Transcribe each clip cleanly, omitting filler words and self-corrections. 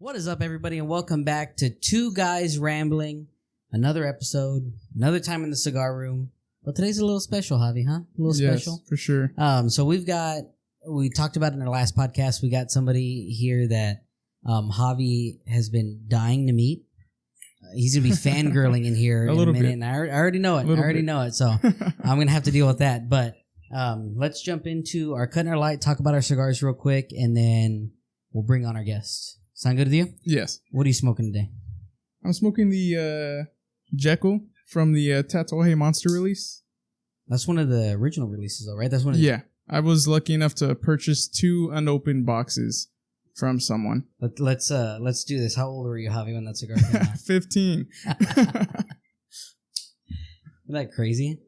What is up, everybody, and welcome back to Two Guys Rambling. Another episode, another time in the cigar room. But today's a little special, Javi, huh? A little special. Yes, for sure. So we talked about in our last podcast, we got somebody here that Javi has been dying to meet. He's going to be fangirling in here in a minute, and I already know it. So I'm going to have to deal with that. But let's jump into our Cutting Our Light, talk about our cigars real quick, and then we'll bring on our guests. Sound good with you? Yes. What are you smoking today? I'm smoking the Jekyll from the Tatuaje Monster release. That's one of the original releases, though, right? That's one. Yeah. I was lucky enough to purchase 2 unopened boxes from someone. Let's do this. How old were you, Javi, when that cigar came out? 15. Isn't that crazy?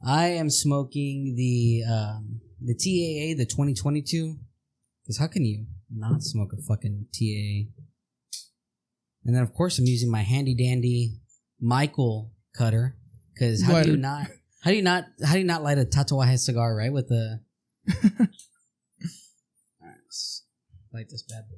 I am smoking the TAA, the 2022. Because how can you not smoke a fucking TAA? And then, of course, I'm using my handy dandy Michael cutter. Because how do you not light a Tatuaje cigar, right? With the all right, let's light this bad boy.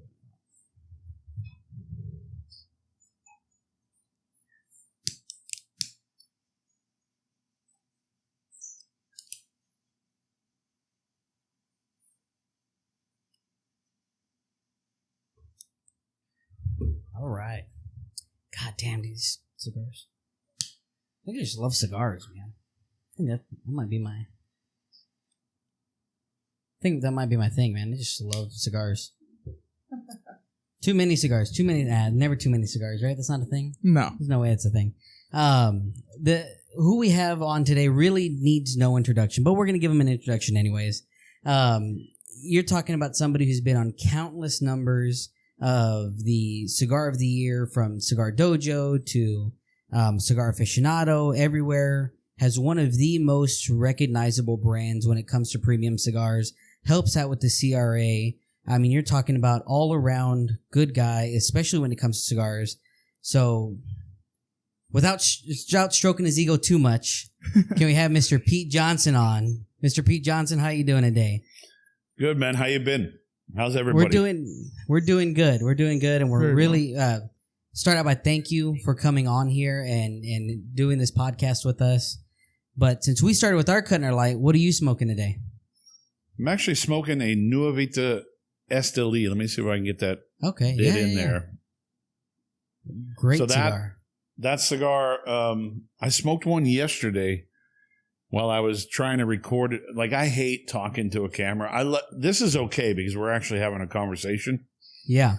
All right. God damn these cigars. I think I just love cigars, man. I think that might be my thing, man. I just love cigars. Too many cigars. Never too many cigars, right? That's not a thing? No. There's no way it's a thing. Who we have on today really needs no introduction, but we're going to give him an introduction anyways. You're talking about somebody who's been on countless numbers of the Cigar of the Year, from Cigar Dojo to Cigar Aficionado, everywhere. Has one of the most recognizable brands when it comes to premium cigars. Helps out with the CRA. I mean, you're talking about all-around good guy, especially when it comes to cigars. So, without stroking his ego too much, can we have Mr. Pete Johnson on? Mr. Pete Johnson, how you doing today? Good, man. How you been? How's everybody? We're doing good. And we're really start out by thank you for coming on here and doing this podcast with us. But since we started with our Cutting Our Light, what are you smoking today? I'm actually smoking a Nuevita Esteli. Let me see if I can get that in there. Great cigar. That cigar, I smoked one yesterday while I was trying to record it. Like, I hate talking to a camera. This is okay because we're actually having a conversation. Yeah.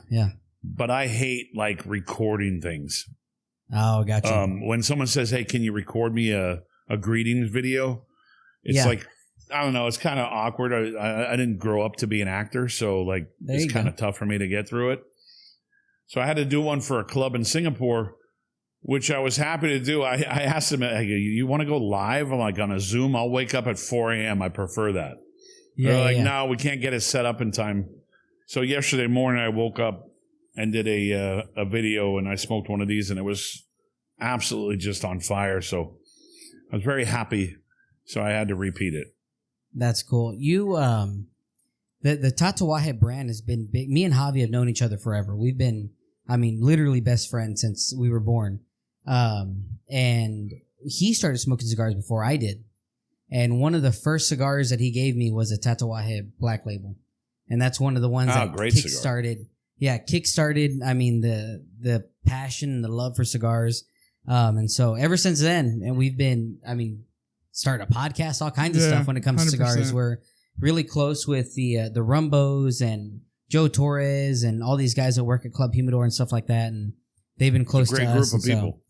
But I hate, like, recording things. Oh, gotcha. When someone says, hey, can you record me a greetings video? It's like, I don't know. It's kind of awkward. I didn't grow up to be an actor, so like it's kind of tough for me to get through it. So I had to do one for a club in Singapore, which I was happy to do. I asked them, you want to go live? I'm like, on a Zoom? I'll wake up at 4 a.m. I prefer that. They're like, no, we can't get it set up in time. So yesterday morning I woke up and did a video, and I smoked one of these, and it was absolutely just on fire. So I was very happy. So I had to repeat it. That's cool. You, the Tatuaje brand has been big. Me and Javi have known each other forever. We've been, literally best friends since we were born. And he started smoking cigars before I did. And one of the first cigars that he gave me was a Tatuaje Black Label. And that's one of the ones that kickstarted. Yeah, kickstarted, the passion and the love for cigars. And so ever since then, and we've been, start a podcast, all kinds of stuff when it comes 100%. To cigars. We're really close with the Rumbos and Joe Torres and all these guys that work at Club Humidor and stuff like that, and they've been close to us. Great group of people.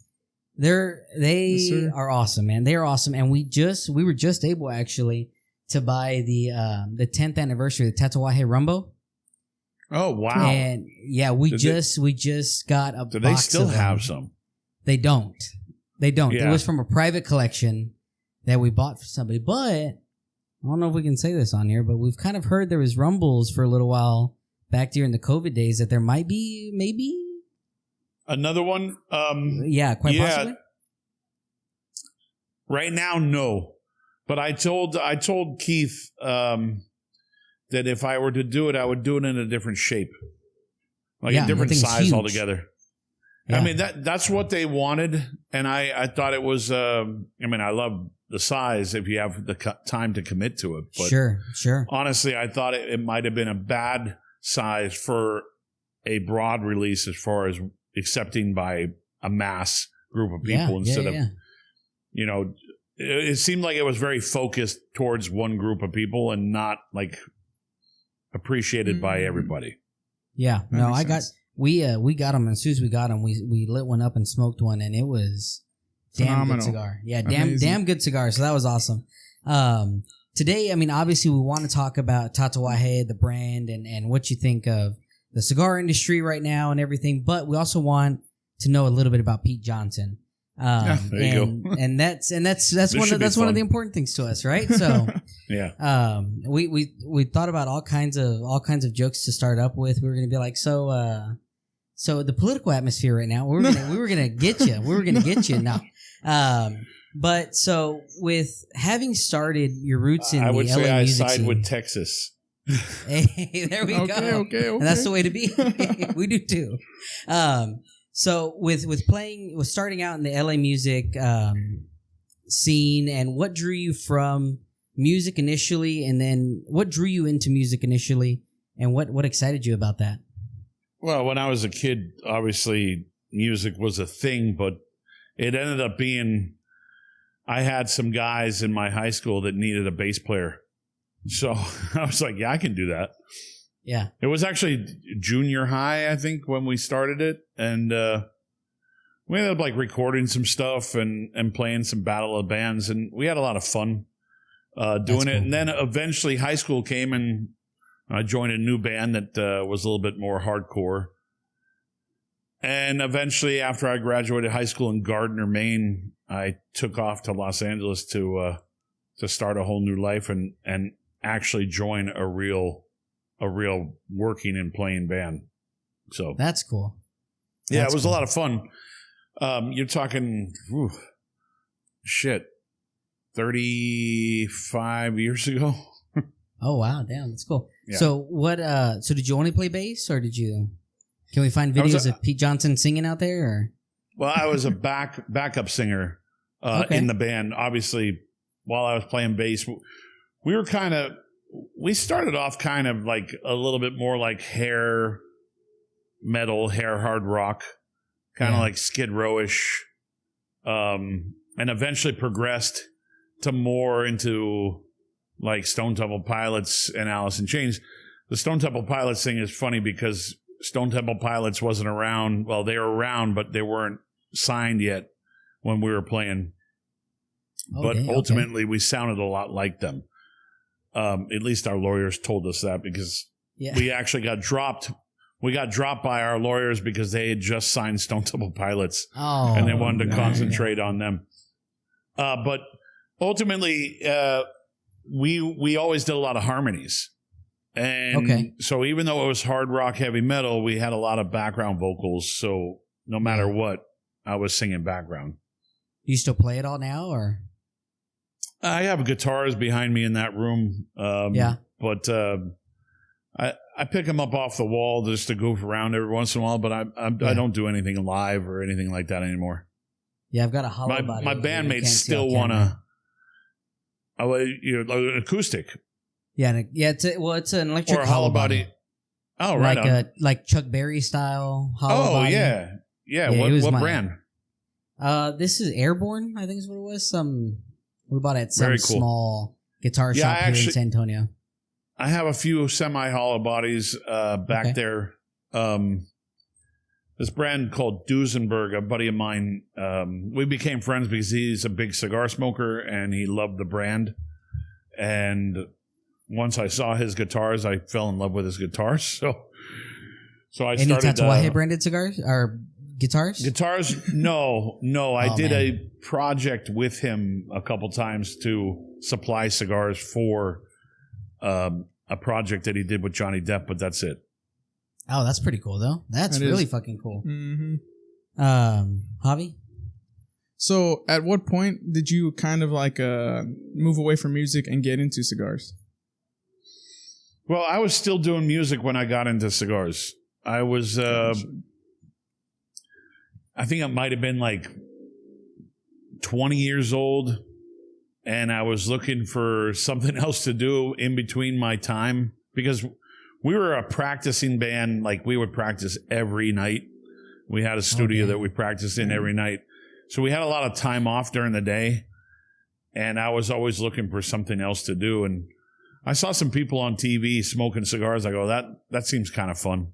They are awesome, man. They are awesome, and we were just able actually to buy the 10th anniversary of the Tatuaje Rumbo. Oh wow! And yeah, we just got a. Do box they still of have some? They don't. Yeah. It was from a private collection that we bought for somebody, but I don't know if we can say this on here, but we've kind of heard there was rumbles for a little while back during the COVID days that there might be maybe another one. Quite possibly. Right now, no. But I told Keith that if I were to do it, I would do it in a different shape. like a different size huge. altogether. Yeah. I mean, that's what they wanted, and I thought it was. I mean, I love the size if you have the time to commit to it. But sure. Honestly, I thought it might have been a bad size for a broad release as far as accepting by a mass group of people instead of, you know, it seemed like it was very focused towards one group of people and not like appreciated by everybody. Yeah, no, I got. We got them, and as soon as we got them, we lit one up and smoked one, and it was damn good cigar. Yeah, damn good cigar. So that was awesome. Today, I mean, obviously, we want to talk about Tatuaje, the brand, and what you think of the cigar industry right now and everything. But we also want to know a little bit about Pete Johnson. There you go. And that's one of the important things to us, right? So yeah. We thought about all kinds of jokes to start up with. We were gonna be like, so the political atmosphere right now, we were gonna get you. We were gonna get you now. But so with having started your roots in the LA music scene, I would say I side with Texas. Hey, there we go. Okay. And that's the way to be. We do too. So with starting out in the LA music scene, and what drew you from music initially, and then what drew you into music initially, and what excited you about that? Well, when I was a kid, obviously music was a thing, but it ended up being, I had some guys in my high school that needed a bass player. So I was like, yeah, I can do that. Yeah. It was actually junior high, I think, when we started it. And we ended up like recording some stuff and playing some battle of bands. And we had a lot of fun doing it. Cool. And then eventually high school came and I joined a new band that was a little bit more hardcore. And eventually, after I graduated high school in Gardner, Maine, I took off to Los Angeles to start a whole new life and actually join a real working and playing band. So that's cool. Yeah, it was a lot of fun. You're talking, 35 years ago. Oh wow, damn, that's cool. Yeah. So what? So did you only play bass, or did you? Can we find videos of Pete Johnson singing out there? Or? Well, I was a backup singer in the band. Obviously, while I was playing bass, we started off kind of like a little bit more like hair metal, hair hard rock, kind of like Skid Row-ish, and eventually progressed to more into like Stone Temple Pilots and Alice in Chains. The Stone Temple Pilots thing is funny because Stone Temple Pilots wasn't around. Well, they were around, but they weren't signed yet when we were playing. But ultimately, we sounded a lot like them. At least our lawyers told us that because we actually got dropped. We got dropped by our lawyers because they had just signed Stone Temple Pilots, and they wanted to concentrate on them. But ultimately, we always did a lot of harmonies. And so even though it was hard rock, heavy metal, we had a lot of background vocals. So no matter what, I was singing background. You still play it all now, or? I have guitars behind me in that room. But I pick them up off the wall just to goof around every once in a while. But I don't do anything live or anything like that anymore. Yeah, I've got a hollow body. My bandmates still want to. Acoustic. Yeah. It's an electric or a hollow body. Oh, right. Like Chuck Berry style hollow body. Yeah. What brand? This is Airborne, I think is what it was. We bought it at some small guitar shop here in San Antonio. I have a few semi-hollow bodies back there. This brand called Duesenberg, a buddy of mine, we became friends because he's a big cigar smoker and he loved the brand. And once I saw his guitars, I fell in love with his guitars. So I started... Any Tatuaje branded cigars or guitars? Guitars? No. I did a project with him a couple times to supply cigars for a project that he did with Johnny Depp, but that's it. Oh, that's pretty cool, though. That's really fucking cool. Mm-hmm. Javi? So, at what point did you kind of like move away from music and get into cigars? Well, I was still doing music when I got into cigars. I was, I think I might have been like 20 years old, and I was looking for something else to do in between my time, because we were a practicing band. Like, we would practice every night. We had a studio that we practiced in every night. So we had a lot of time off during the day, and I was always looking for something else to do. And I saw some people on TV smoking cigars. I go, that seems kind of fun.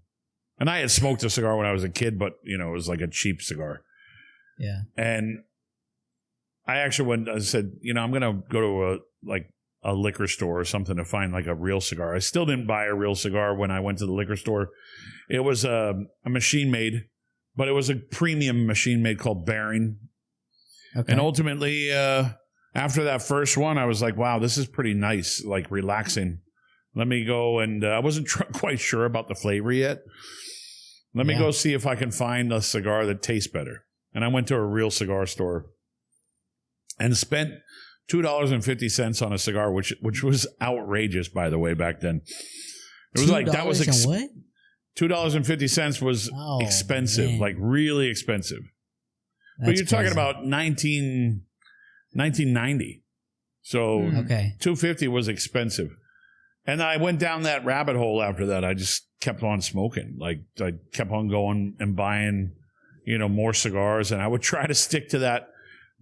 And I had smoked a cigar when I was a kid, but, you know, it was like a cheap cigar. Yeah. And I actually went, I said, you know, I'm going to go to a liquor store or something to find like a real cigar. I still didn't buy a real cigar when I went to the liquor store. It was a machine made, but it was a premium machine made called Baring. Okay. And ultimately, after that first one, I was like, wow, this is pretty nice, like relaxing. Let me go, and I wasn't quite sure about the flavor yet. Let me go see if I can find a cigar that tastes better. And I went to a real cigar store and spent $2.50 on a cigar, which was outrageous, by the way, back then. It was like, that was what? $2.50 was expensive, man. Like really expensive. That's but you're crazy. Talking about 1990. So $2.50 was expensive. And I went down that rabbit hole after that. I just kept on smoking. Like, I kept on going and buying, you know, more cigars. And I would try to stick to that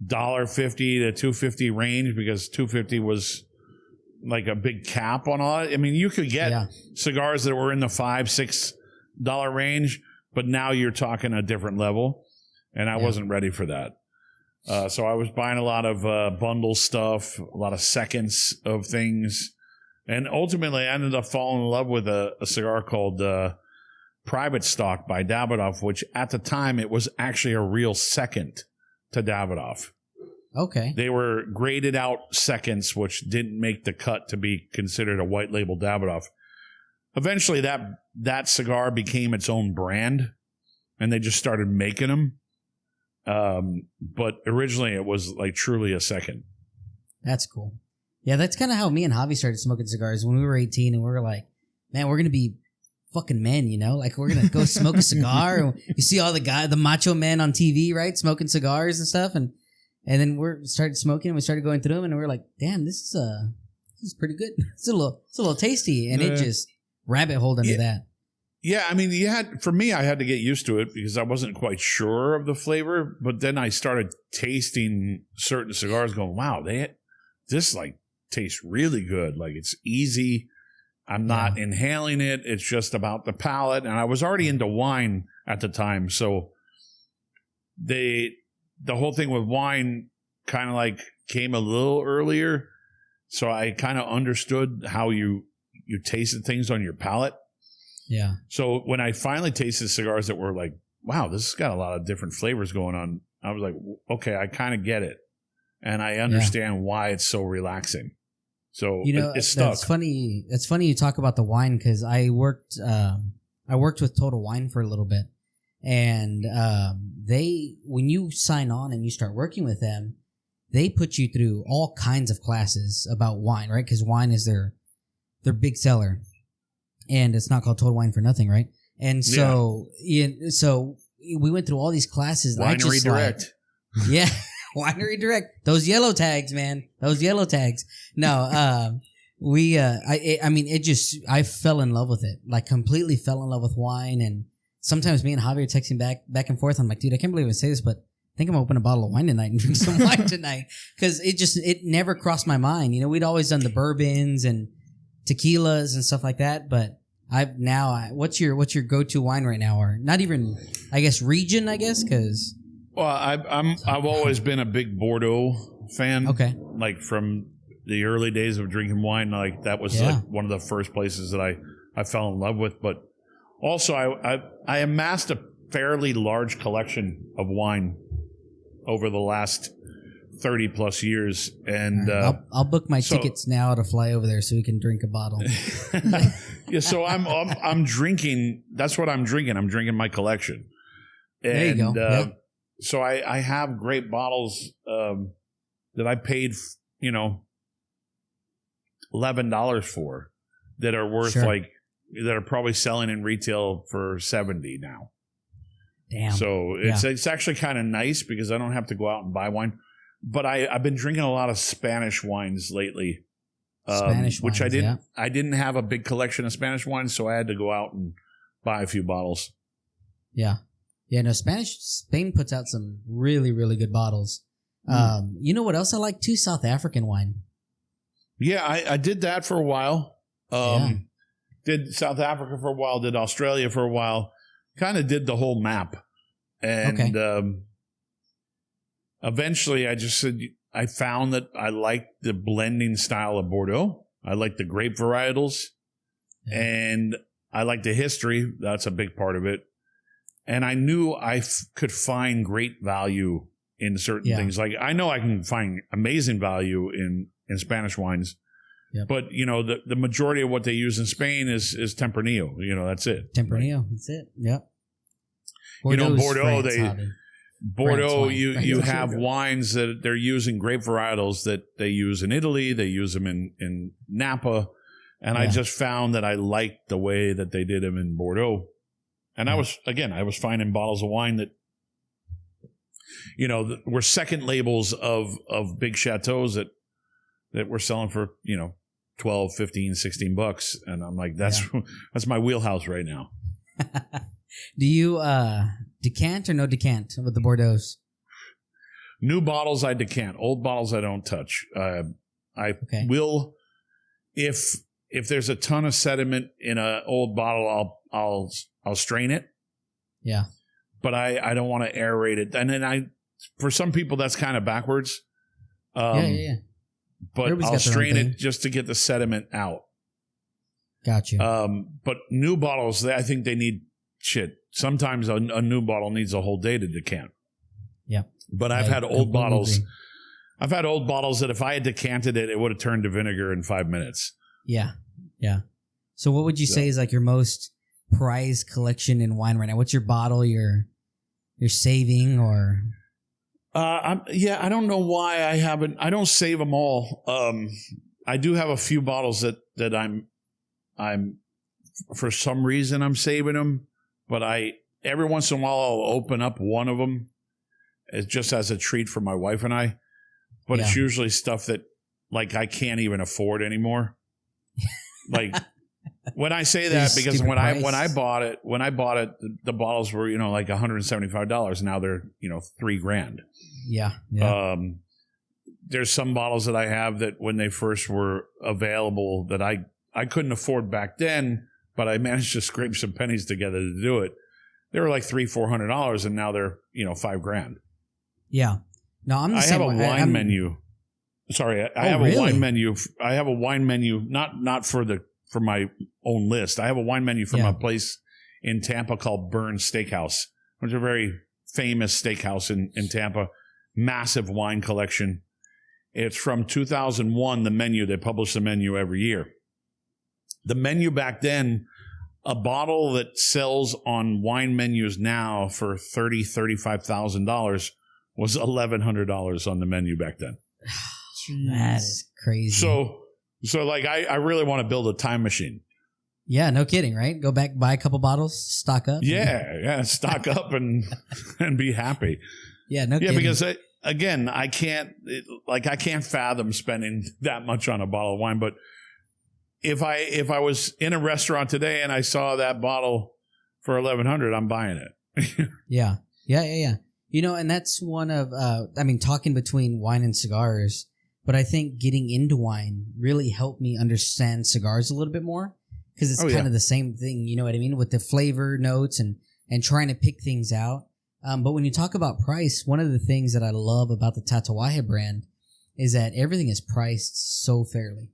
$1.50 to $2.50 range, because $2.50 was like a big cap on all it. I mean, you could get cigars that were in the $5-6 range, but now you're talking a different level. And I wasn't ready for that. So I was buying a lot of bundle stuff, a lot of seconds of things. And ultimately, I ended up falling in love with a cigar called Private Stock by Davidoff, which at the time, it was actually a real second to Davidoff. Okay. They were graded out seconds, which didn't make the cut to be considered a white label Davidoff. Eventually, that cigar became its own brand, and they just started making them. But originally, it was like truly a second. That's cool. Yeah, that's kind of how me and Javi started smoking cigars when we were 18, and we were like, man, we're going to be fucking men, you know? Like, we're going to go smoke a cigar. And you see all the macho men on TV, right? Smoking cigars and stuff. And then we started smoking, and we started going through them, and we were like, damn, this is pretty good. It's a little tasty. And it just rabbit holed into that. Yeah, I mean, for me, I had to get used to it because I wasn't quite sure of the flavor. But then I started tasting certain cigars going, wow, this like tastes really good. Like, it's easy. I'm not inhaling it. It's just about the palate. And I was already into wine at the time. So the whole thing with wine kind of like came a little earlier. So I kind of understood how you tasted things on your palate. Yeah. So when I finally tasted cigars that were like, wow, this has got a lot of different flavors going on, I was like, okay, I kind of get it. And I understand why it's so relaxing. So it's stuck. That's funny. It's funny you talk about the wine, because I worked with Total Wine for a little bit, and when you sign on and you start working with them, they put you through all kinds of classes about wine, right? Because wine is their big seller, and it's not called Total Wine for nothing, right? And so so we went through all these classes. Winery Direct. Yeah. Winery Direct. Those yellow tags, man. Those yellow tags. No, I fell in love with it. Like, completely fell in love with wine. And sometimes me and Javi are texting back and forth. I'm like, dude, I can't believe I say this, but I think I'm gonna open a bottle of wine tonight and drink some wine tonight. Cause it never crossed my mind. You know, we'd always done the bourbons and tequilas and stuff like that. But what's your go-to wine right now? Or not even, I guess, region, cause. Well, I've always been a big Bordeaux fan. Okay. Like, from the early days of drinking wine, like that was like one of the first places that I fell in love with. But also, I amassed a fairly large collection of wine over the last 30 plus years, and I'll book my tickets now to fly over there so we can drink a bottle. Yeah, so I'm drinking. That's what I'm drinking. I'm drinking my collection. And, there you go. So I have great bottles that I paid, $11 for, that are worth like that are probably selling in retail for $70 now. Damn. So it's actually kind of nice because I don't have to go out and buy wine. But I've been drinking a lot of Spanish wines lately. Which I didn't. I didn't have a big collection of Spanish wines, so I had to go out and buy a few bottles. Yeah. Yeah, no, Spain puts out some really, really good bottles. You know what else I like too? South African wine. Yeah, I did that for a while. Did South Africa for a while, did Australia for a while. Kind of did the whole map. And eventually I just said, I found that I like the blending style of Bordeaux. I like the grape varietals. Yeah. And I like the history. That's a big part of it. And I knew I could find great value in certain things. Like I know I can find amazing value in Spanish wines. Yep. But, you know, the majority of what they use in Spain is Tempranillo. You know, that's it. Tempranillo, right? That's it. Yep. Bordeaux's, you know, Bordeaux, you have wines that they're using grape varietals that they use in Italy. They use them in Napa. And I just found that I liked the way that they did them in Bordeaux. And I was finding bottles of wine that, you know, were second labels of big chateaus that were selling for, you know, $12, $15, $16. And I'm like, that's my wheelhouse right now. Do you decant or no decant with the Bordeaux? New bottles I decant. Old bottles I don't touch. I will, if there's a ton of sediment in an old bottle, I'll strain it. Yeah. But I don't want to aerate it. And then for some people that's kind of backwards. Yeah. But I'll strain it just to get the sediment out. Gotcha. But new bottles, I think they need shit. Sometimes a new bottle needs a whole day to decant. Yeah. But I've had old bottles. I've had old bottles that if I had decanted it, it would have turned to vinegar in 5 minutes. Yeah. Yeah. So what would you say is like your most prized collection in wine right now? What's your bottle you're saving or? I don't know why I don't save them all. I do have a few bottles that I'm for some reason I'm saving them, but every once in a while I'll open up one of them just as a treat for my wife and I, but it's usually stuff that like I can't even afford anymore. Like when I say that, because when I bought it, the bottles were, you know, like $175. Now they're, you know, $3,000. Yeah. There's some bottles that I have that when they first were available that I couldn't afford back then, but I managed to scrape some pennies together to do it. They were like $300-$400, and now they're, you know, $5,000. Yeah. No, I'm the same. I have a wine menu. Sorry, I have a wine menu. I have a wine menu, not for my own list. I have a wine menu from a place in Tampa called Burns Steakhouse, which is a very famous steakhouse in Tampa. Massive wine collection. It's from 2001, the menu. They publish the menu every year. The menu back then, a bottle that sells on wine menus now for $35,000 was $1,100 on the menu back then. That is crazy. So like I really want to build a time machine. Yeah, no kidding, right? Go back, buy a couple bottles, stock up. Yeah, stock up and be happy. Yeah, no kidding. Yeah, because I can't fathom spending that much on a bottle of wine. But if I was in a restaurant today and I saw that bottle for $1,100, I'm buying it. Yeah. You know, and that's one of talking between wine and cigars. But I think getting into wine really helped me understand cigars a little bit more because it's kind of the same thing, you know what I mean, with the flavor notes and trying to pick things out. But when you talk about price, one of the things that I love about the Tatuaje brand is that everything is priced so fairly.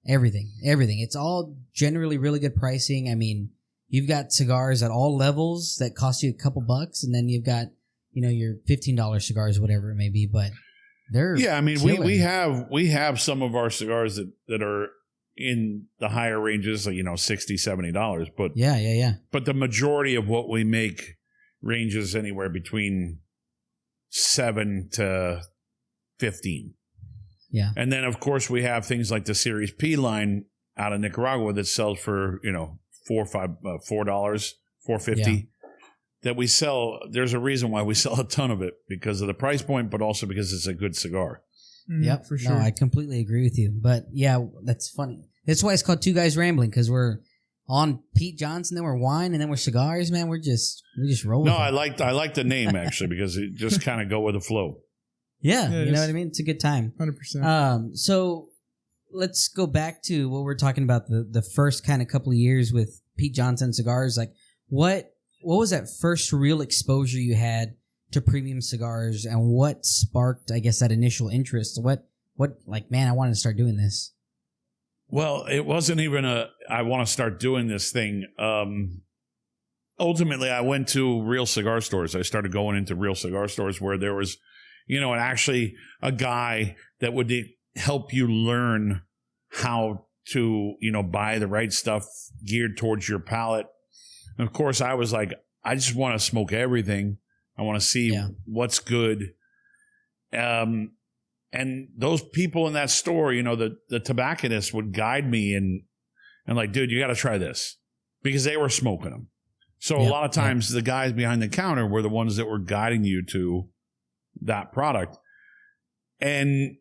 Everything. It's all generally really good pricing. I mean, you've got cigars at all levels that cost you a couple bucks, and then you've got, you know, your $15 cigars, whatever it may be, but I mean, we have some of our cigars that are in the higher ranges, like, you know, $60, $70. But yeah. But the majority of what we make ranges anywhere between $7 to $15. Yeah. And then of course we have things like the Series P line out of Nicaragua that sells for, you know, $4.50 that we sell. There's a reason why we sell a ton of it, because of the price point, but also because it's a good cigar. Yep, for sure. No, I completely agree with you. But yeah, that's funny. That's why it's called Two Guys Rambling, because we're on Pete Johnson, then we're wine, and then we're cigars. Man, we just roll. No, with I like the name actually, because it just kind of go with the flow. Yeah, you know what I mean. It's a good time. 100%. So let's go back to what we're talking about, the first kind of couple of years with Pete Johnson cigars. Like, what was that first real exposure you had to premium cigars, and what sparked, I guess, that initial interest? What like, man, I wanted to start doing this. Well, it wasn't even I want to start doing this thing. Ultimately, I went to real cigar stores. I started going into real cigar stores where there was, actually a guy that would help you learn how to, buy the right stuff geared towards your palate. And of course, I was like, I just want to smoke everything. I want to see what's good. And those people in that store, the tobacconists would guide me and like, dude, you got to try this, because they were smoking them. So a lot of times the guys behind the counter were the ones that were guiding you to that product. And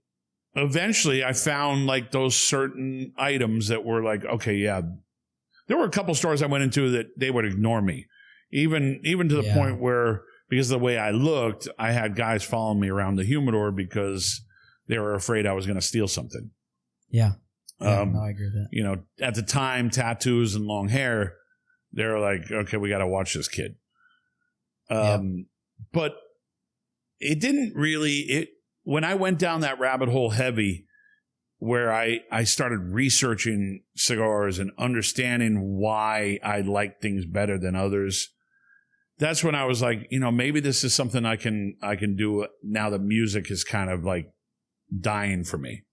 eventually I found like those certain items that were like, okay, yeah, there were a couple stores I went into that they would ignore me. Even to the point where, because of the way I looked, I had guys following me around the humidor because they were afraid I was going to steal something. Yeah. No, I agree with that. At the time, tattoos and long hair, they were like, okay, we got to watch this kid. But it didn't really, when I went down that rabbit hole heavy, where I started researching cigars and understanding why I like things better than others, that's when I was like, maybe this is something I can do now that music is kind of like dying for me.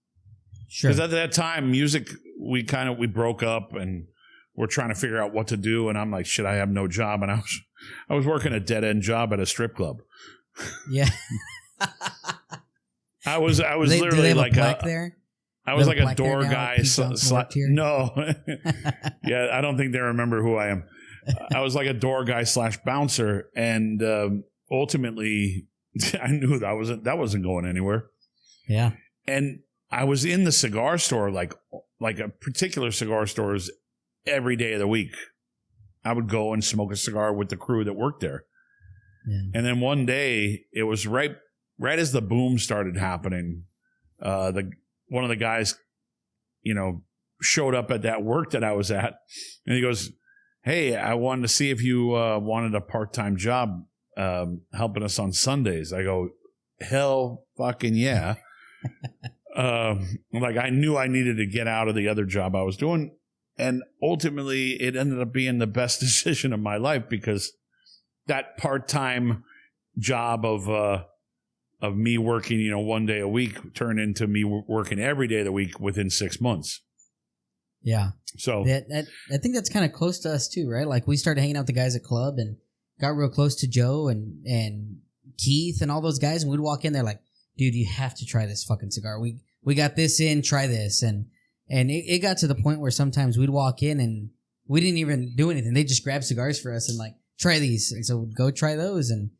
Sure. Because at that time, music, we broke up and we're trying to figure out what to do. And I'm like, shit, I have no job. And I was working a dead end job at a strip club. Yeah. I was literally like there? I was like a door guy. No. Yeah, I don't think they remember who I am. I was like a door guy / bouncer. And ultimately, I knew that wasn't going anywhere. Yeah. And I was in the cigar store, like a particular cigar stores, every day of the week. I would go and smoke a cigar with the crew that worked there. Yeah. And then one day, it was right as the boom started happening, one of the guys, showed up at that work that I was at, and he goes, "Hey, I wanted to see if you wanted a part-time job helping us on Sundays." I go, "Hell fucking yeah." Like, I knew I needed to get out of the other job I was doing. And ultimately, it ended up being the best decision of my life, because that part-time job of me working, one day a week turned into me working every day of the week within 6 months. Yeah. So I think that's kind of close to us too, right? Like, we started hanging out with the guys at club and got real close to Joe and Keith and all those guys. And we'd walk in there like, dude, you have to try this fucking cigar. We got this in, try this. And it got to the point where sometimes we'd walk in and we didn't even do anything. They just grabbed cigars for us and like, try these. And so we'd go try those and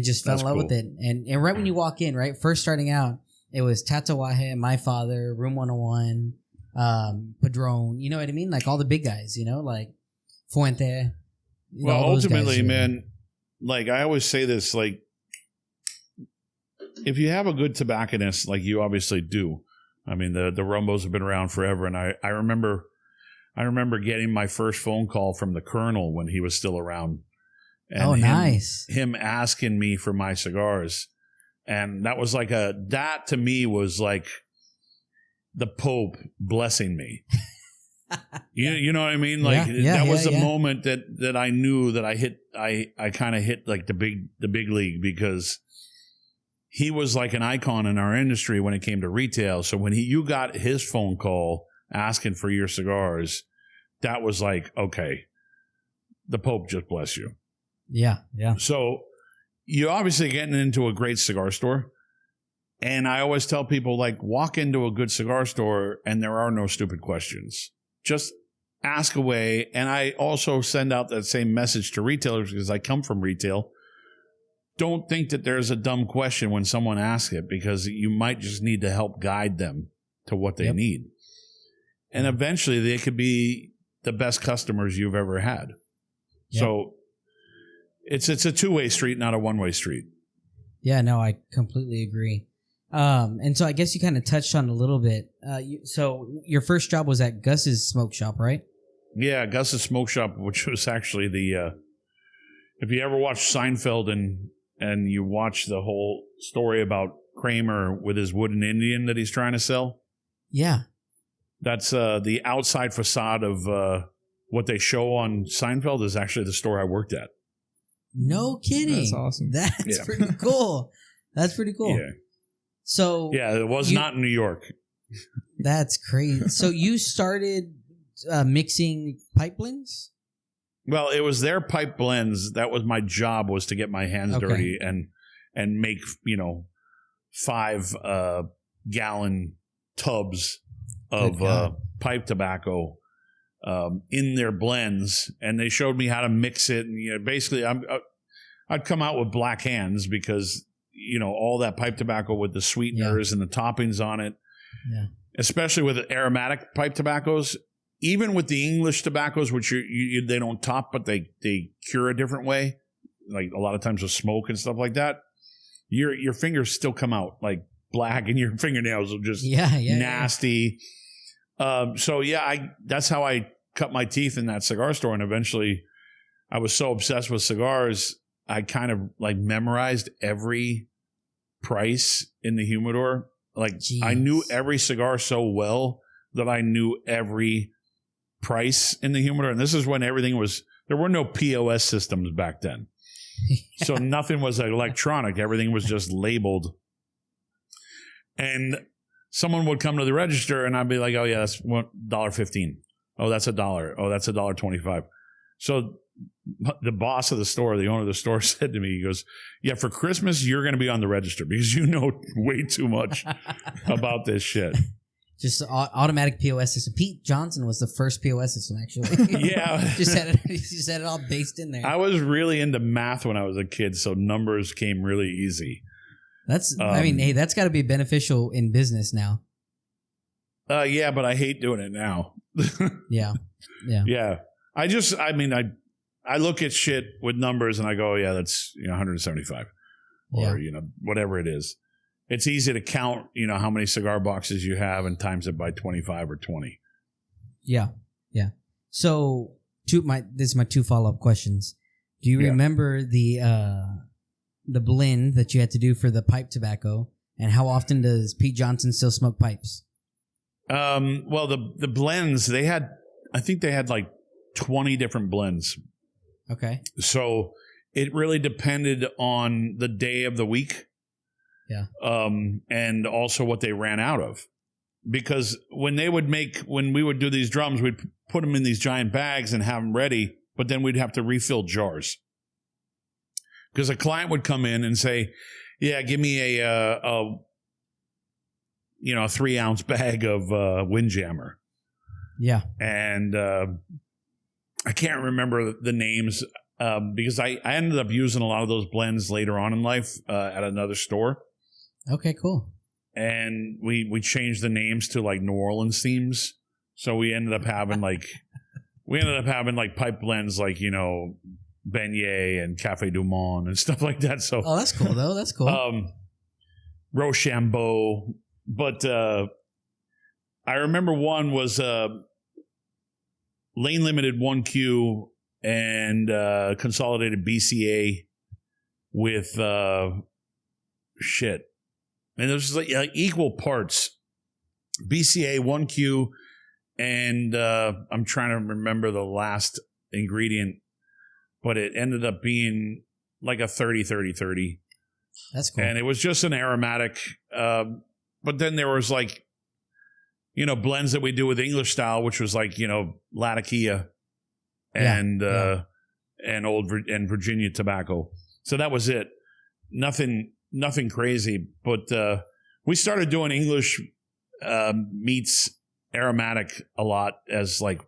just fell in love with it. And right when you walk in, right, first starting out, it was Tatuaje, My Father, Room 101, Padron, you know what I mean? Like all the big guys, like Fuente. Well, ultimately, man, like I always say this, like, if you have a good tobacconist, like you obviously do. I mean, the Rumbos have been around forever. And I remember getting my first phone call from the Colonel when he was still around. And nice. Him asking me for my cigars. And that was like that to me was like the Pope blessing me. You know what I mean? Like that was the moment that I knew that I kind of hit like the big league, because he was like an icon in our industry when it came to retail. So when you got his phone call asking for your cigars, that was like, okay, the Pope just bless you. Yeah, yeah. So you're obviously getting into a great cigar store. And I always tell people, like, walk into a good cigar store and there are no stupid questions. Just ask away. And I also send out that same message to retailers because I come from retail. Don't think that there's a dumb question when someone asks it, because you might just need to help guide them to what they need. And eventually they could be the best customers you've ever had. Yep. So it's a two-way street, not a one-way street. Yeah, no, I completely agree. And so I guess you kind of touched on a little bit. So your first job was at Gus's smoke shop, right? Yeah, Gus's smoke shop, which was actually the if you ever watch Seinfeld and you watch the whole story about Kramer with his wooden Indian that he's trying to sell. Yeah. That's the outside facade of what they show on Seinfeld is actually the store I worked at. No kidding. That's awesome. That's pretty cool. That's pretty cool. Yeah. So yeah, it was not in New York. That's crazy. So you started mixing pipe blends? Well, it was their pipe blends. That was my job, was to get my hands dirty and make, 5 gallon tubs of pipe tobacco in their blends, and they showed me how to mix it. And basically, I'd come out with black hands because all that pipe tobacco with the sweeteners and the toppings on it, especially with aromatic pipe tobaccos. Even with the English tobaccos, which they don't top, but they cure a different way, like a lot of times with smoke and stuff like that, your fingers still come out like black, and your fingernails are just nasty. So that's how I cut my teeth in that cigar store. And eventually I was so obsessed with cigars, I kind of like memorized every price in the humidor. Like I knew every cigar so well that I knew every price in the humidor. And this is when there were no POS systems back then. So nothing was electronic. Everything was just labeled. And someone would come to the register and I'd be like, oh yeah, that's $1.15. Oh, that's $1. Oh, that's $1.25. So the boss of the store, the owner of the store, said to me, he goes, yeah, for Christmas, you're going to be on the register because you know way too much about this shit. Just automatic POS system. Pete Johnson was the first POS system, actually. Yeah. just had it all based in there. I was really into math when I was a kid, so numbers came really easy. That's got to be beneficial in business now. Yeah, but I hate doing it now. Yeah. I look at shit with numbers and I go, yeah, that's 175 or whatever it is. It's easy to count, how many cigar boxes you have and times it by 25 or 20. Yeah. Yeah. So this is my 2 follow-up questions. Do you remember the blend that you had to do for the pipe tobacco, and how often does Pete Johnson still smoke pipes? Well, the blends, I think they had like 20 different blends. Okay. So it really depended on the day of the week. Yeah. And also what they ran out of. Because when we would do these drums, we'd put them in these giant bags and have them ready, but then we'd have to refill jars. Because a client would come in and say, yeah, give me a 3-ounce bag of Windjammer. Yeah. And I can't remember the names because I ended up using a lot of those blends later on in life at another store. Okay, cool. And we changed the names to like New Orleans themes. So we ended up having like pipe blends like, Beignet and Café du Monde and stuff like that. So that's cool though. That's cool. Rochambeau. But I remember one was Lane Limited 1Q and consolidated BCA with shit. And it was like equal parts. BCA 1Q and I'm trying to remember the last ingredient, but it ended up being like a 30-30-30. That's cool. And it was just an aromatic. But then there was like, blends that we do with English style, which was like, Latakia and Virginia tobacco. So that was it. Nothing crazy. But we started doing English meats aromatic a lot as like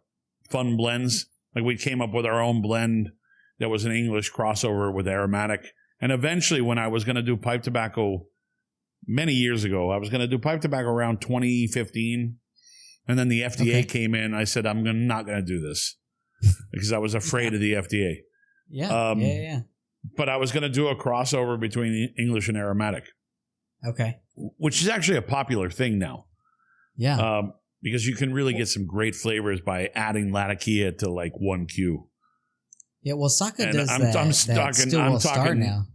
fun blends. Like we came up with our own blend that was an English crossover with aromatic. And eventually when I was going to do pipe tobacco many years ago, I was going to do pipe tobacco around 2015. And then the FDA came in. I said, I'm not going to do this because I was afraid of the FDA. Yeah. But I was going to do a crossover between English and aromatic. Okay. Which is actually a popular thing now. Yeah. Because you can really get some great flavors by adding Latakia to like 1Q. Yeah, well, Saka And does I'm that Stillwell Star now.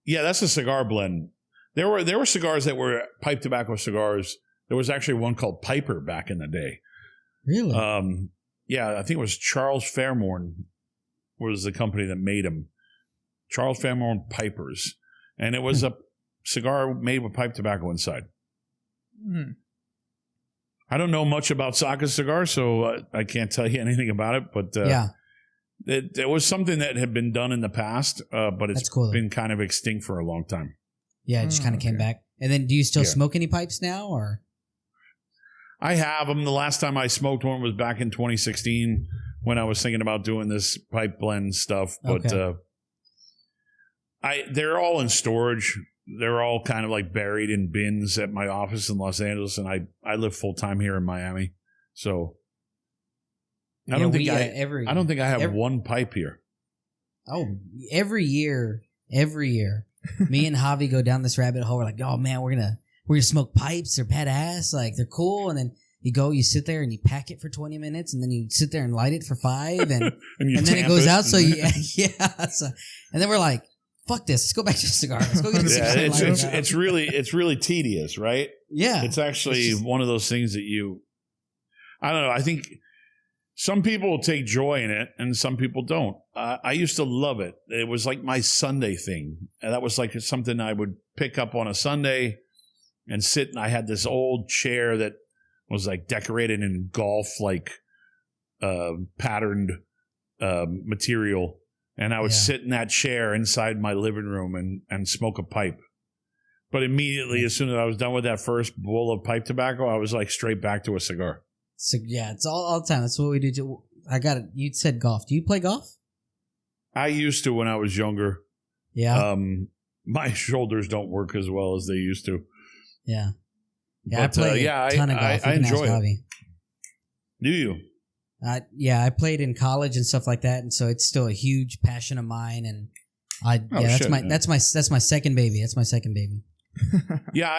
Yeah, that's a cigar blend. There were cigars that were pipe tobacco cigars. There was actually one called Piper back in the day. Really? Yeah, I think it was Charles Fairmorn was the company that made them. Charles Fairmorn Pipers. And it was a cigar made with pipe tobacco inside. Mm. I don't know much about Saka cigars, so I can't tell you anything about it. But it was something that had been done in the past, but it's been kind of extinct for a long time. Yeah, it just kind of came back. And then do you still smoke any pipes now? Or I have them. The last time I smoked one was back in 2016 when I was thinking about doing this pipe blend stuff. But they're all in storage. They're all kind of like buried in bins at my office in Los Angeles, and I live full time here in Miami, so I don't think I have one pipe here. Oh, every year, me and Javi go down this rabbit hole. We're like, oh man, we're gonna smoke pipes. They're badass, like they're cool. And then you sit there and you pack it for 20 minutes, and then you sit there and light it for 5, and and then it goes out. So so, and then we're like, fuck this. Let's go back to a cigar. Let's go get a cigar. It's really tedious, right? Yeah. It's actually one of those things that I don't know. I think some people take joy in it and some people don't. I used to love it. It was like my Sunday thing. And that was like something I would pick up on a Sunday and sit. And I had this old chair that was like decorated in golf, like patterned material. And I would sit in that chair inside my living room and smoke a pipe. But immediately, as soon as I was done with that first bowl of pipe tobacco, I was like straight back to a cigar. So yeah, it's all the time. That's what we do. I got it. You said golf. Do you play golf? I used to when I was younger. Yeah. My shoulders don't work as well as they used to. Yeah. Yeah, I play a ton of golf. I enjoy it. Do you? I played in college and stuff like that, and so it's still a huge passion of mine. And that's my second baby. That's my second baby. Yeah,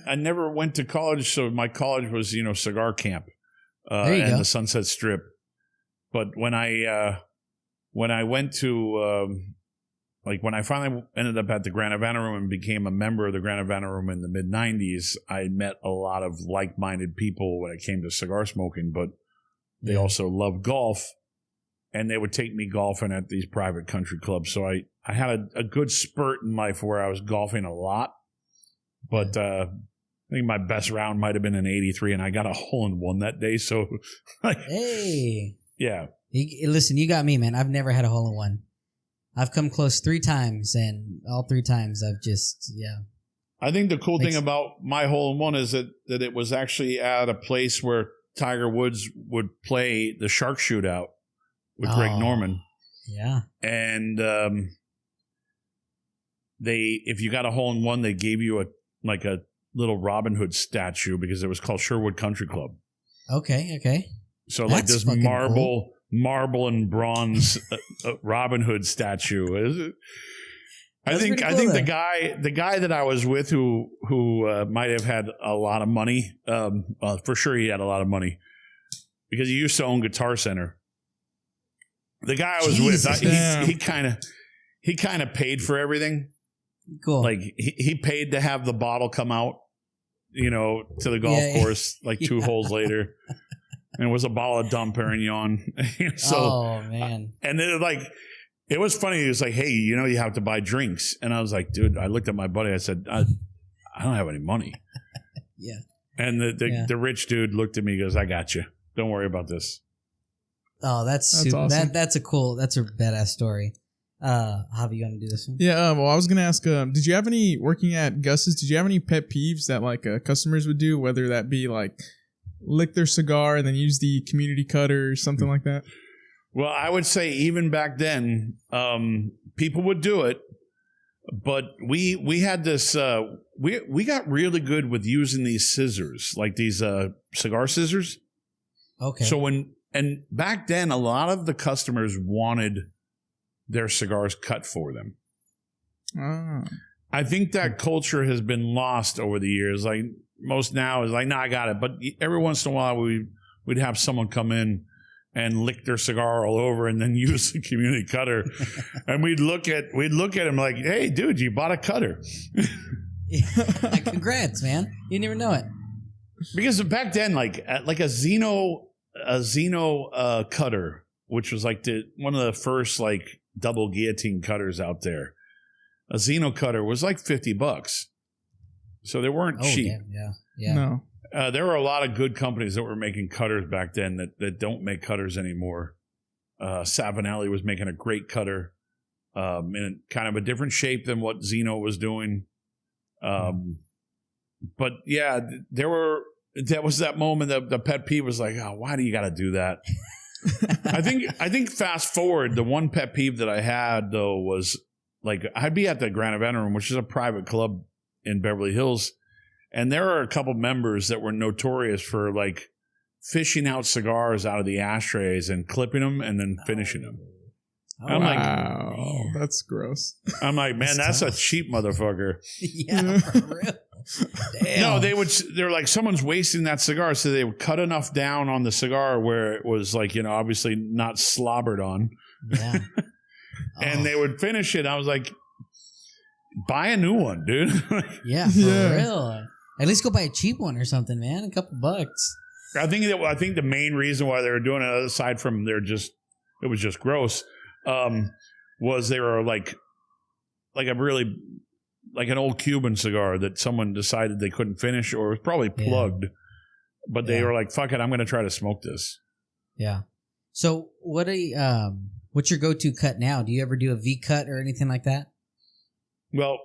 I never went to college, so my college was cigar camp and the Sunset Strip. But when I went to when I finally ended up at the Grand Havana Room and became a member of the Grand Havana Room in the mid '90s, I met a lot of like-minded people when it came to cigar smoking, but they also loved golf, and they would take me golfing at these private country clubs. So I had a good spurt in life where I was golfing a lot, but I think my best round might have been an 83, and I got a hole-in-one that day. So, hey. Yeah. Listen, you got me, man. I've never had a hole-in-one. I've come close 3 times, and all 3 times I've just, I think the cool thing about my hole-in-one is that it was actually at a place where Tiger Woods would play the Shark Shootout with Greg Norman. Yeah. And if you got a hole-in-one, they gave you a little Robin Hood statue because it was called Sherwood Country Club. Okay. So this marble and bronze Robin Hood statue. I think the guy that I was with who might have had a lot of money, for sure he had a lot of money because he used to own Guitar Center. The guy I was with, he kind of paid for everything. Cool. Like he paid to have the bottle come out, to the golf course 2 holes later. And it was a bottle of Dom Perignon. Oh man. And then it was funny. He was like, hey, you have to buy drinks. And I was like, dude, I looked at my buddy. I said, I don't have any money. Yeah. And the rich dude looked at me and goes, I got you. Don't worry about this. Oh, that's super. Awesome. That's a badass story. How are you going to do this one? Yeah. Well, I was going to ask, did you have any, working at Gus's, did you have any pet peeves that customers would do, whether that be lick their cigar and then use the community cutter or something like that? Well, I would say even back then, people would do it, but we had this. We got really good with using these scissors, like these cigar scissors. Okay. So back then, a lot of the customers wanted their cigars cut for them. Ah. I think that culture has been lost over the years. Like most now is like, no, I got it. But every once in a while, we'd have someone come in and lick their cigar all over and then use the community cutter. And we'd look at him like, hey, dude, you bought a cutter. Congrats, man. You never know it. Because back then, like a Xeno cutter, which was like one of the first like double guillotine cutters out there. A Xeno cutter was like $50. So they weren't cheap. Yeah. No. There were a lot of good companies that were making cutters back then that don't make cutters anymore. Savinelli was making a great cutter in kind of a different shape than what Xeno was doing. But yeah, that was that moment that the pet peeve was like, oh, why do you got to do that? I think fast forward, the one pet peeve that I had though was like, I'd be at the Grand Veteran, which is a private club in Beverly Hills. And there are a couple members that were notorious for like fishing out cigars out of the ashtrays and clipping them and then finishing them. I'm like, wow, that's gross. I'm like, man, that's a cheap motherfucker. Yeah, for real. Damn. No, they're like, someone's wasting that cigar, so they would cut enough down on the cigar where it was like, obviously not slobbered on. Yeah. And they would finish it. I was like, buy a new one, dude. Yeah, for real. At least go buy a cheap one or something, man. A couple bucks. I think the main reason why they were doing it, aside from it was just gross, was they were like a really like an old Cuban cigar that someone decided they couldn't finish, or it was probably plugged, but they were like, "Fuck it, I'm going to try to smoke this." Yeah. So what's your go-to cut now? Do you ever do a V cut or anything like that? Well,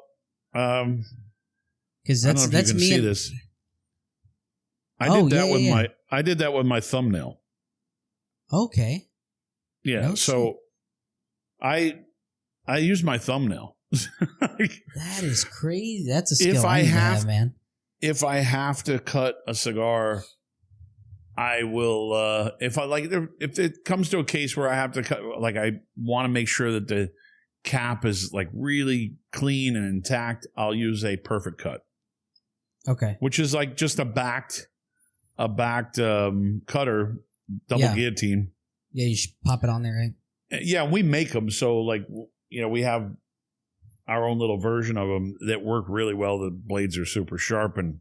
because I don't know if that's you can me. see this. I did that with my thumbnail. Okay. Yeah. No so I use my thumbnail. That is crazy. That's a skill if I have, man. If I have to cut a cigar, I will. If it comes to a case where I have to cut, like I want to make sure that the cap is like really clean and intact, I'll use a perfect cut. Okay. Which is like just a backed cutter, double guillotine. Yeah, you should pop it on there, right? Yeah, we make them, so like we have our own little version of them that work really well. The blades are super sharp, and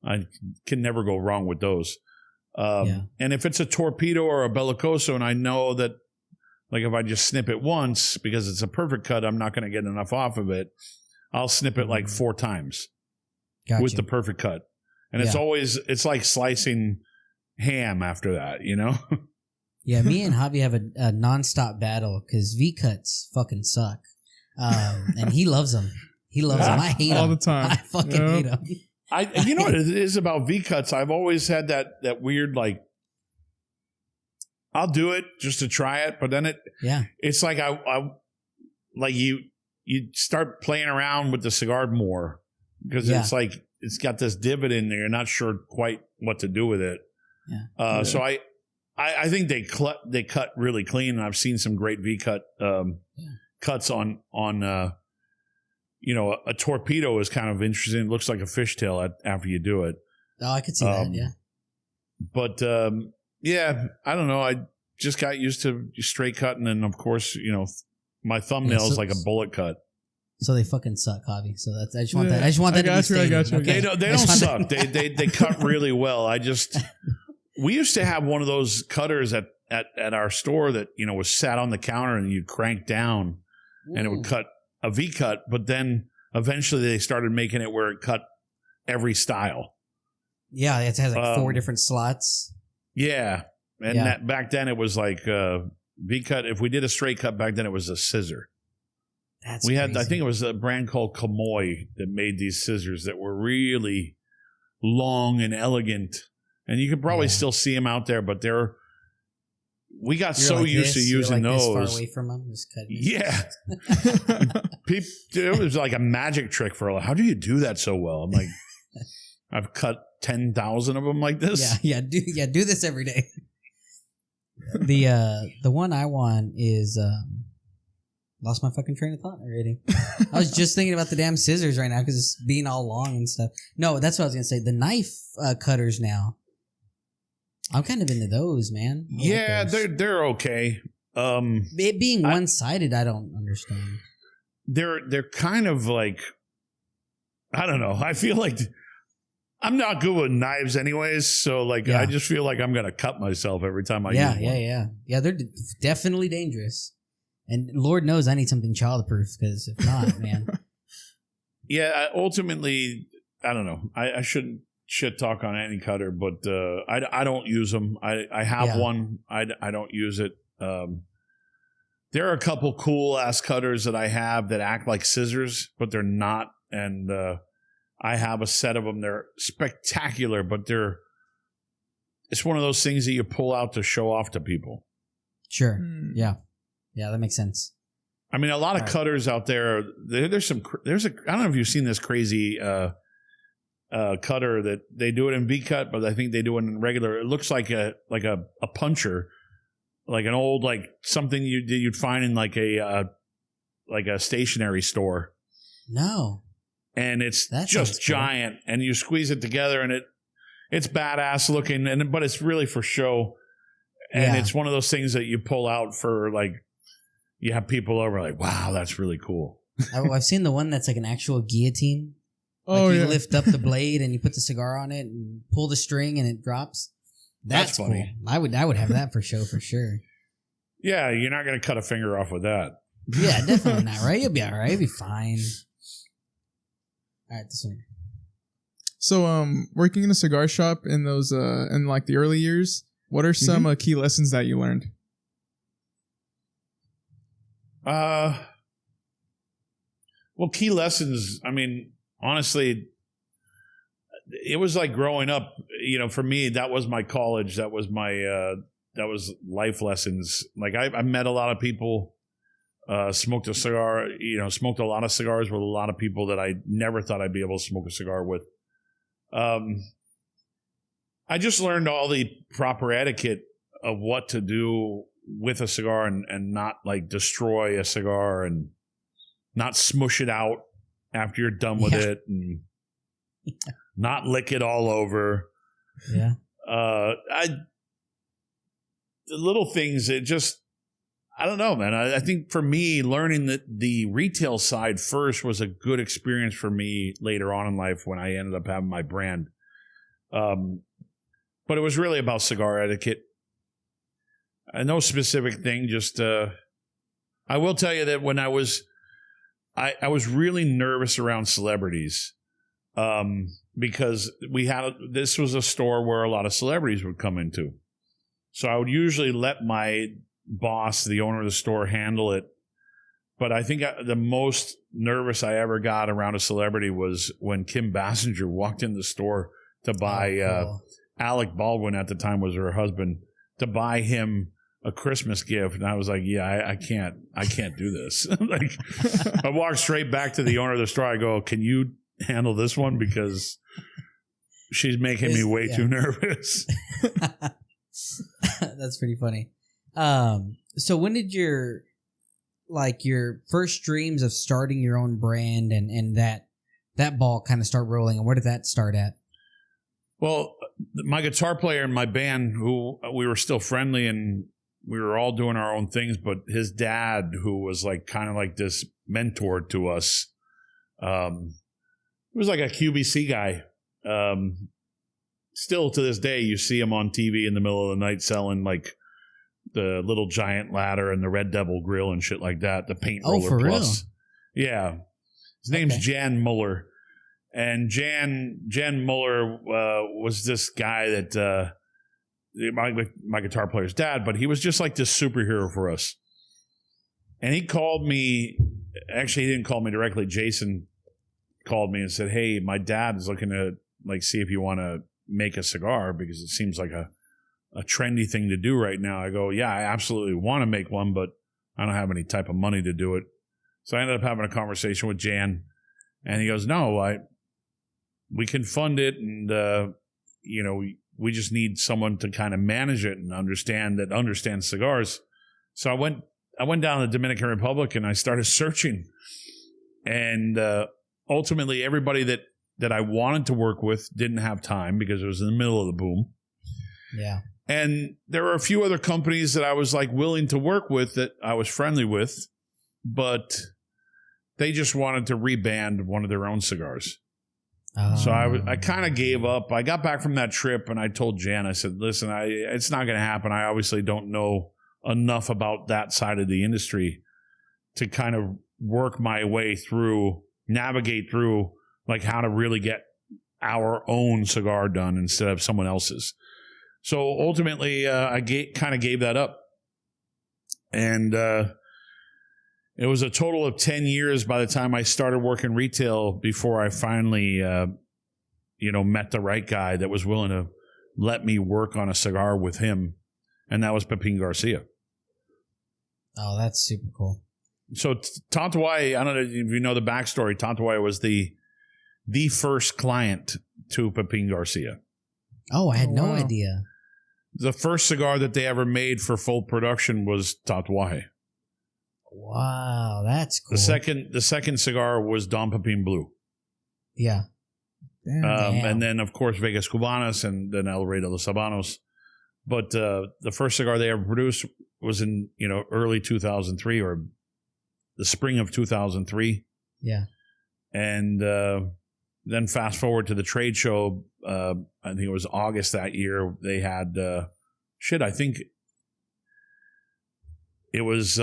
I can never go wrong with those. And if it's a torpedo or a bellicoso, and I know that, like, if I just snip it once because it's a perfect cut, I'm not going to get enough off of it. I'll snip it like 4 times with the perfect cut, and it's like slicing ham after that, Yeah, me and Javi have a nonstop battle because V cuts fucking suck. And he loves them. He loves them. I hate them all the time. I fucking hate them. You know what it is about V cuts? I've always had that weird, like, I'll do it just to try it, but then it's like I like you start playing around with the cigar more because it's like it's got this divot in there. You're not sure quite what to do with it. Yeah. So I think they cut really clean, and I've seen some great V cut cuts on a torpedo is kind of interesting. It looks like a fishtail after you do it. Oh, I could see that. Yeah. But I don't know. I just got used to straight cutting, and of course, my thumbnail is like a bullet cut. So they fucking suck, Javi. So I just want that. I just want that to be stated. I got you. Okay. They don't suck. They cut really well. We used to have one of those cutters at our store that was sat on the counter and you'd crank down, and it would cut a V cut. But then eventually they started making it where it cut every style. Yeah, it has like 4 different slots. Yeah, and back then it was like V cut. If we did a straight cut back then, it was a scissor. That's crazy. I think it was a brand called Kamoy that made these scissors that were really long and elegant. and you can probably still see them out there, but we got You're so like used to using this those. far away from them, just cutting. Yeah. It was like a magic trick for how do you do that so well? I'm like, I've cut 10,000 of them like this. Yeah, do this every day. The one I want is lost my fucking train of thought already. I was just thinking about the damn scissors right now because it's being all long and stuff. No, that's what I was gonna say. The knife cutters now. I'm kind of into those, man. Yeah, they're okay. It being one-sided, I don't understand. They're kind of like, I don't know. I feel like I'm not good with knives anyways, so like I just feel like I'm gonna cut myself every time I use one. Yeah. They're definitely dangerous, and Lord knows I need something childproof because if not, man. Yeah, ultimately, I don't know. I shouldn't shit talk on any cutter, but I don't use them. I have one. I don't use it. There are a couple cool ass cutters that I have that act like scissors, but they're not, and I have a set of them. They're spectacular, but it's one of those things that you pull out to show off to people. Sure. Yeah, that makes sense. I mean, a lot of cutters out there. There's I don't know if you've seen this crazy cutter that they do it in V-cut, but I think they do it in regular. It looks like a puncher, like an old something you'd find in like a stationery store. No. And it's just giant, and you squeeze it together, and it's badass looking, but it's really for show. And it's one of those things that you pull out for you have people over like, wow, that's really cool. I've seen the one that's like an actual guillotine. Oh, you lift up the blade and you put the cigar on it and pull the string and it drops. That's funny. Cool. I would have that for show for sure. Yeah, you're not going to cut a finger off with that. Yeah, definitely not, right? You'll be all right. You'll be fine. All right, this one. So, working in a cigar shop in those, in like the early years, what are some key lessons that you learned? Well, key lessons. I mean, honestly, it was like growing up. For me, that was my college. That was my that was life lessons. Like I met a lot of people. Smoked a cigar, smoked a lot of cigars with a lot of people that I never thought I'd be able to smoke a cigar with. I just learned all the proper etiquette of what to do with a cigar and not destroy a cigar and not smush it out after you're done with it and not lick it all over. Yeah. The little things, I don't know, man. I think for me, learning the retail side first was a good experience for me later on in life when I ended up having my brand. But it was really about cigar etiquette. No specific thing, just I will tell you that when I was really nervous around celebrities because this was a store where a lot of celebrities would come into. So I would usually let my boss, the owner of the store, handle it. But I think the most nervous I ever got around a celebrity was when Kim Basinger walked in the store to buy Alec Baldwin, at the time was her husband, to buy him a Christmas gift. And I was like, yeah, I can't do this. I walked straight back to the owner of the store. I go, can you handle this one? Because she's making me way too nervous. That's pretty funny. So when did your first dreams of starting your own brand and that ball kind of start rolling, and where did that start at? Well, my guitar player in my band, who we were still friendly and we were all doing our own things, but his dad, who was kind of like this mentor to us, he was like a QBC guy. Still to this day, you see him on TV in the middle of the night selling the little giant ladder and the Red Devil grill and shit like that. The paint roller for plus. Real? Yeah. His name's Jan Muller. And Jan Muller was this guy that my guitar player's dad, but he was just like this superhero for us. And he called me. Actually, he didn't call me directly. Jason called me and said, "Hey, my dad is looking to see if you want to make a cigar because it seems like a trendy thing to do right now. I go, yeah, I absolutely want to make one, but I don't have any type of money to do it. So I ended up having a conversation with Jan, and he goes, no, we can fund it, and we just need someone to kind of manage it and understands cigars. So I went down to the Dominican Republic and I started searching, and ultimately everybody that I wanted to work with didn't have time because it was in the middle of the boom. Yeah. And there were a few other companies that I was like willing to work with that I was friendly with, but they just wanted to reband one of their own cigars. So I kind of gave up. I got back from that trip and I told Jan, I said, listen, it's not going to happen. I obviously don't know enough about that side of the industry to kind of work my way through, navigate through like how to really get our own cigar done instead of someone else's. So ultimately, I kind of gave that up. And it was a total of 10 years by the time I started working retail before I finally, met the right guy that was willing to let me work on a cigar with him. And that was Pepin Garcia. Oh, that's super cool. So Tatuaje, I don't know if you know the backstory. Tatuaje was the first client to Pepin Garcia. Oh, I had no idea. The first cigar that they ever made for full production was Tatuaje. Wow, that's cool. The second cigar was Don Pepin Blue. Yeah. Damn. And then, of course, Vegas Cubanas and then El Rey de los Habanos. But the first cigar they ever produced was in early 2003 or the spring of 2003. Yeah. And then fast forward to the trade show, I think it was August that year, they had, I think it was,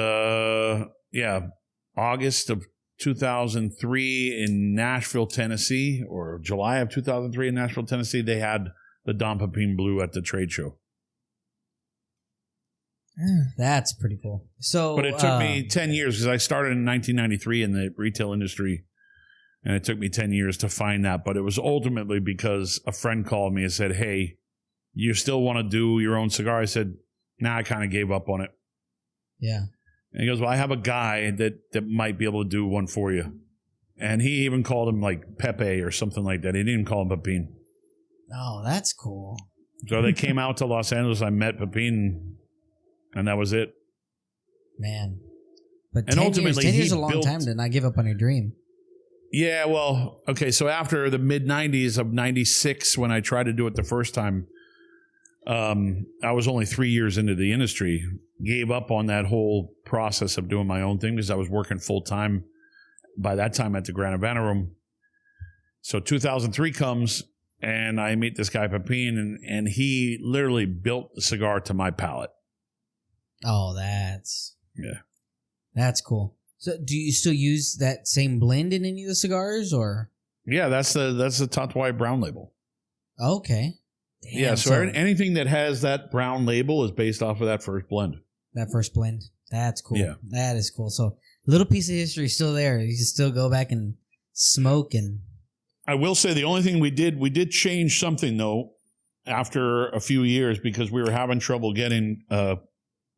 August of 2003 in Nashville, Tennessee, or July of 2003 in Nashville, Tennessee, they had the Don Pepin Blue at the trade show. That's pretty cool. So, but it took me 10 years because I started in 1993 in the retail industry. And it took me 10 years to find that. But it was ultimately because a friend called me and said, hey, you still want to do your own cigar? I said, nah, I kind of gave up on it. Yeah. And he goes, well, I have a guy that might be able to do one for you. And he even called him like Pepe or something like that. He didn't even call him Pepin. Oh, that's cool. So they came out to Los Angeles. I met Pepin, and that was it. Man. But and 10 years is a long time to not give up on your dream. Yeah, well, okay, so after the mid-'90s of 96, when I tried to do it the first time, I was only 3 years into the industry, gave up on that whole process of doing my own thing because I was working full-time by that time at the Grand Havana Room. So 2003 comes, and I meet this guy, Pepin, and he literally built the cigar to my palate. Oh, that's cool. So, do you still use that same blend in any of the cigars, or? Yeah, that's the Tatuaje brown label. Okay. Damn, yeah, so anything that has that brown label is based off of that first blend. That first blend. That's cool. Yeah. That is cool. So, little piece of history is still there. You can still go back and smoke and. I will say the only thing we did change something though after a few years because we were having trouble getting the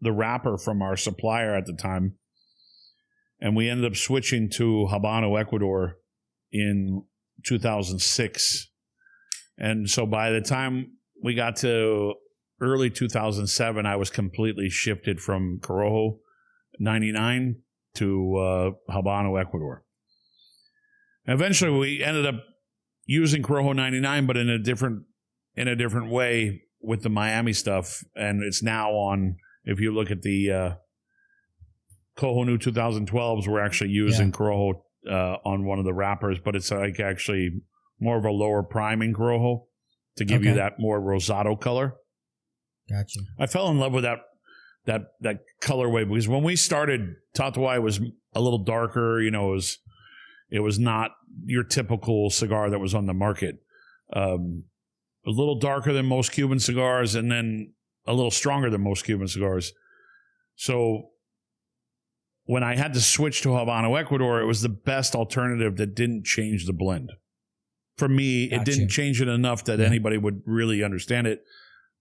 wrapper from our supplier at the time. And we ended up switching to Habano, Ecuador in 2006. And so by the time we got to early 2007, I was completely shifted from Corojo 99 to Habano, Ecuador. And eventually we ended up using Corojo 99, but in a different way with the Miami stuff. And it's now on, if you look at the Coho New 2012s, we're actually using Corojo on one of the wrappers, but it's like actually more of a lower priming Corojo to give you that more rosado color. Gotcha. I fell in love with that colorway because when we started, Tatuaje was a little darker. It was not your typical cigar that was on the market. A little darker than most Cuban cigars, and then a little stronger than most Cuban cigars. So when I had to switch to Habano, Ecuador, it was the best alternative that didn't change the blend. For me, Got it didn't you. change it enough that anybody would really understand it.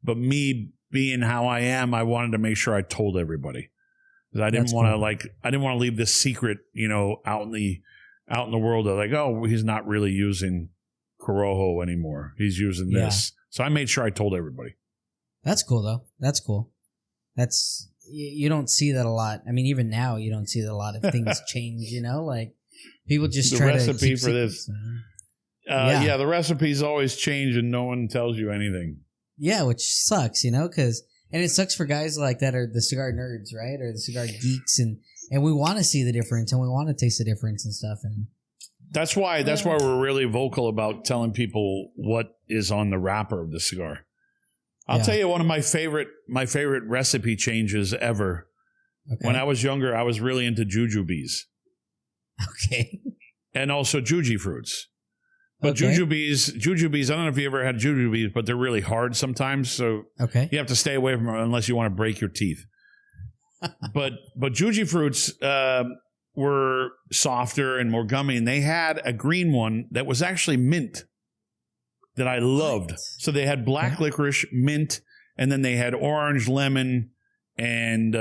But me being how I am, I wanted to make sure I told everybody. I didn't want to I didn't want to leave this secret, out in the world of like, oh, he's not really using Corojo anymore. He's using this. So I made sure I told everybody. That's cool though. That's cool. You don't see that a lot. I mean, even now you don't see that a lot of things change, like people just try to keep recipe for this. Yeah, the recipes always change and no one tells you anything. Yeah, which sucks, because and it sucks for guys like that are the cigar nerds, right? Or the cigar geeks and we want to see the difference and we want to taste the difference and stuff. And that's why we're really vocal about telling people what is on the wrapper of the cigar. I'll tell you one of my favorite recipe changes ever. Okay. When I was younger, I was really into jujubes. Okay. And also juji fruits. But jujubes, I don't know if you ever had jujubes, but they're really hard sometimes. So you have to stay away from them unless you want to break your teeth. but juji fruits were softer and more gummy, and they had a green one that was actually mint that I loved. So they had black licorice, mint, and then they had orange, lemon, and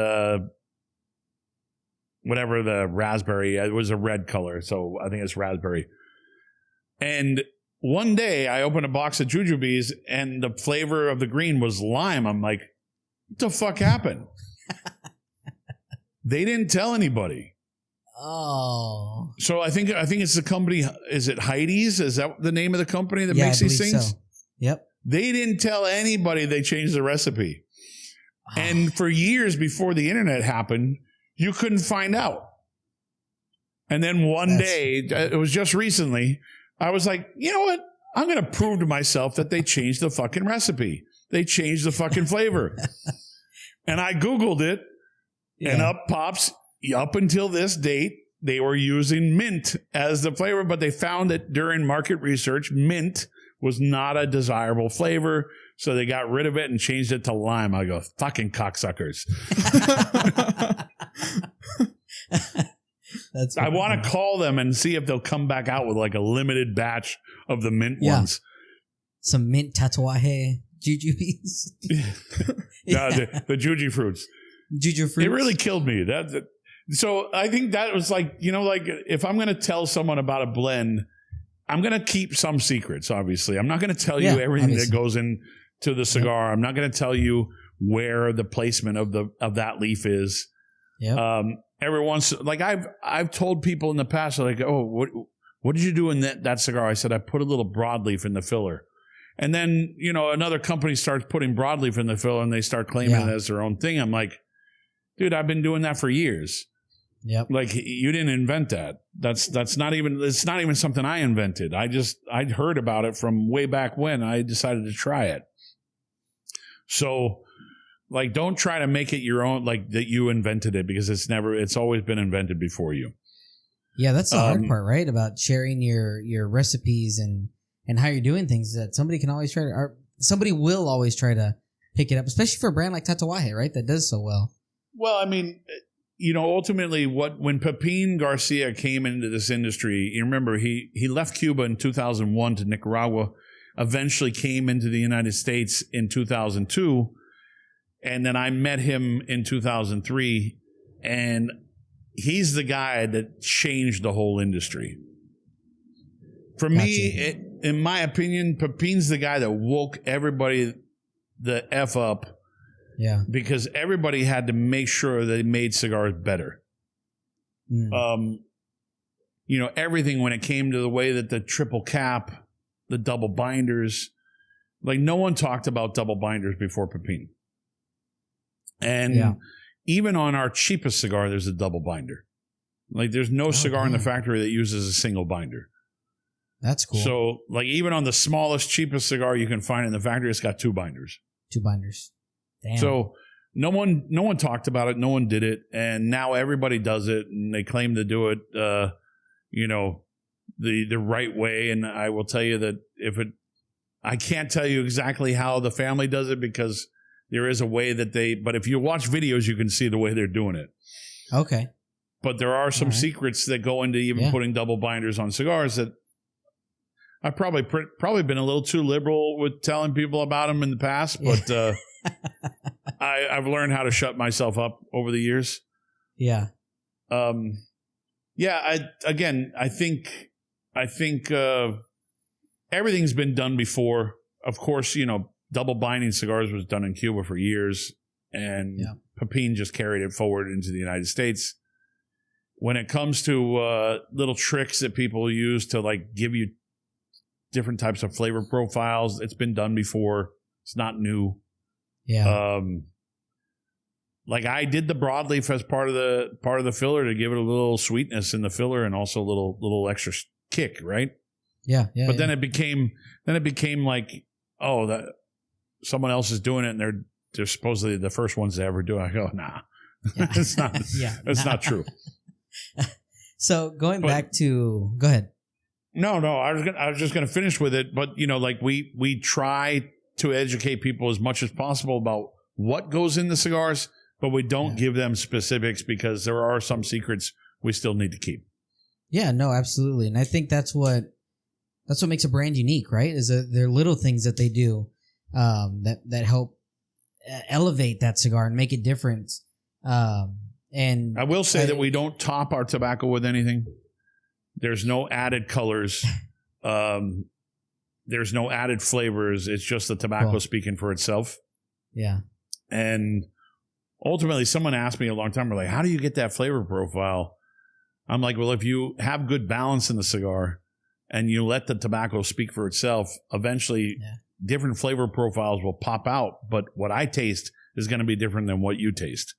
whatever the raspberry. It was a red color, so I think it's raspberry. And one day I opened a box of jujubes, and the flavor of the green was lime. I'm like, what the fuck happened? They didn't tell anybody. Oh. So I think it's the company. Is it Heidi's? Is that the name of the company that makes these things? So. Yep. They didn't tell anybody they changed the recipe. Oh. And for years before the internet happened, you couldn't find out. And then one day, it was just recently, I was like, you know what? I'm going to prove to myself that they changed the fucking recipe. They changed the fucking flavor. And I Googled it, and up pops, up until this date, they were using mint as the flavor, but they found that during market research, mint was not a desirable flavor, so they got rid of it and changed it to lime. I go, fucking cocksuckers. I want to call them and see if they'll come back out with like a limited batch of the mint ones. Some mint tatuaje jujubes. The juji fruits. Juju fruits. It really killed me. So I think that was like, if I'm going to tell someone about a blend, I'm going to keep some secrets, obviously. I'm not going to tell you everything that goes into the cigar. Yep. I'm not going to tell you where the placement of that leaf is. Yep. Every once, like I've told people in the past, like, oh, what did you do in that cigar? I said, I put a little broadleaf in the filler. And then, another company starts putting broadleaf in the filler and they start claiming it as their own thing. I'm like, dude, I've been doing that for years. Yep. Like, you didn't invent that. It's not even something I invented. I'd heard about it from way back when I decided to try it. So, like, don't try to make it your own, like that you invented it, because it's always been invented before you. Yeah, that's the hard part, right? About sharing your recipes and how you're doing things, that somebody somebody will always try to pick it up, especially for a brand like Tatuaje, right? That does so well. Well, I mean, ultimately when Pepin Garcia came into this industry, you remember he left Cuba in 2001 to Nicaragua, eventually came into the United States in 2002. And then I met him in 2003, and he's the guy that changed the whole industry. For me, in my opinion, Pepin's the guy that woke everybody the F up. Yeah. Because everybody had to make sure they made cigars better. Everything when it came to the way that the triple cap, the double binders, like no one talked about double binders before Pepin. And even on our cheapest cigar, there's a double binder. Like there's no cigar in the factory that uses a single binder. That's cool. So like even on the smallest, cheapest cigar you can find in the factory, it's got two binders. Two binders. Damn. So no one talked about it. No one did it. And now everybody does it, and they claim to do it, the right way. And I will tell you that I can't tell you exactly how the family does it, because there is a way that but if you watch videos, you can see the way they're doing it. Okay. But there are some secrets that go into even putting double binders on cigars that I've probably been a little too liberal with telling people about them in the past, but I've learned how to shut myself up over the years. Yeah. I think everything's been done before. Of course, double binding cigars was done in Cuba for years, and Pepin just carried it forward into the United States. When it comes to little tricks that people use to like give you different types of flavor profiles, it's been done before. It's not new. Yeah. Like I did the broadleaf as part of the filler to give it a little sweetness in the filler and also a little extra kick, right? Yeah. But then it became like, oh, that someone else is doing it, and they're supposedly the first ones to ever do it. I go, nah, it's not. That's not true. So going back to, go ahead. No, I was just gonna finish with it, but like we try to educate people as much as possible about what goes in the cigars, but we don't give them specifics because there are some secrets we still need to keep. Yeah, no, absolutely, and I think that's what makes a brand unique, right? Is that there are little things that they do that help elevate that cigar and make it different. And I will say that we don't top our tobacco with anything. There's no added colors. There's no added flavors. It's just the tobacco speaking for itself. Yeah. And ultimately, someone asked me a long time, like, how do you get that flavor profile? I'm like, well, if you have good balance in the cigar and you let the tobacco speak for itself, eventually different flavor profiles will pop out. But what I taste is going to be different than what you taste.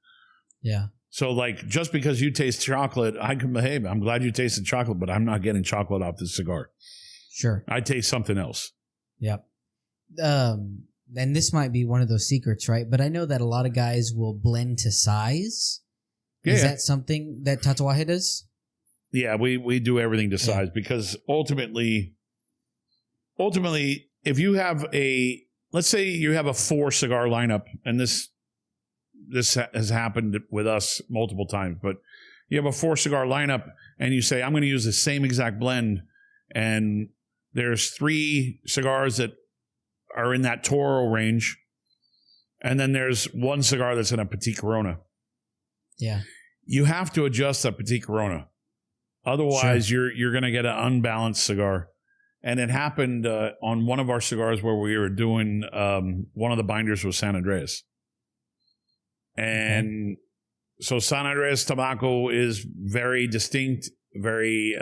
Yeah. So, like, just because you taste chocolate, I can behave. I'm glad you tasted chocolate, but I'm not getting chocolate off this cigar. Sure. I taste something else. Yep. And this might be one of those secrets, right? But I know that a lot of guys will blend to size. Is that something that Tatuaje does? Yeah, we do everything to size because ultimately, if you have let's say you have a 4 cigar lineup, and this has happened with us multiple times, but you have a 4 cigar lineup and you say, I'm going to use the same exact blend, and there's 3 cigars that are in that Toro range, and then there's 1 cigar that's in a Petit Corona. Yeah. You have to adjust that Petit Corona. Otherwise, you're going to get an unbalanced cigar. And it happened on one of our cigars where we were doing, one of the binders was San Andreas. And so San Andreas tobacco is very distinct, very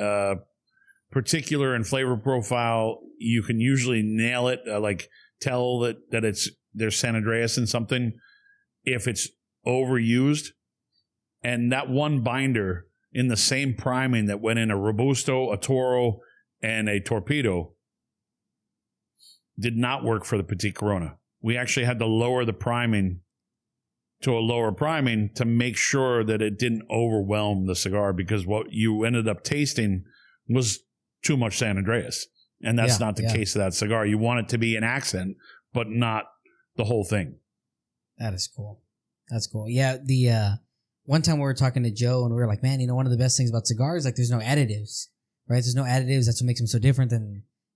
particular in flavor profile. You can usually nail it, like tell that there's San Andreas in something if it's overused. And that one binder in the same priming that went in a Robusto, a Toro, and a Torpedo did not work for the Petit Corona. We actually had to lower the priming to a lower priming to make sure that it didn't overwhelm the cigar, because what you ended up tasting was too much San Andreas. And that's not the case of that cigar. You want it to be an accent, but not the whole thing. That is cool. That's cool. Yeah, the one time we were talking to Joe and we were like, man, one of the best things about cigars, like there's no additives, right? There's no additives. That's what makes them so different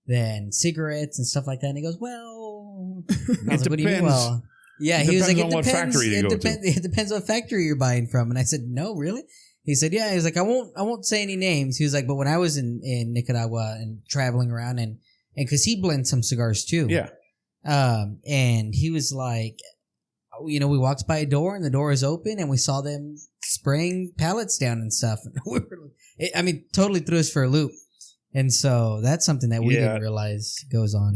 than cigarettes and stuff like that. And he goes, well, I was like, what do you mean? Well, yeah, he was like, it depends. It depends what factory you're buying from. And I said, no, really? He said, yeah. He was like, I won't say any names. He was like, but when I was in Nicaragua and traveling around and because he blends some cigars too. Yeah. And he was like, we walked by a door and the door is open and we saw them spraying pallets down and stuff. Totally threw us for a loop. And so that's something that we didn't realize goes on.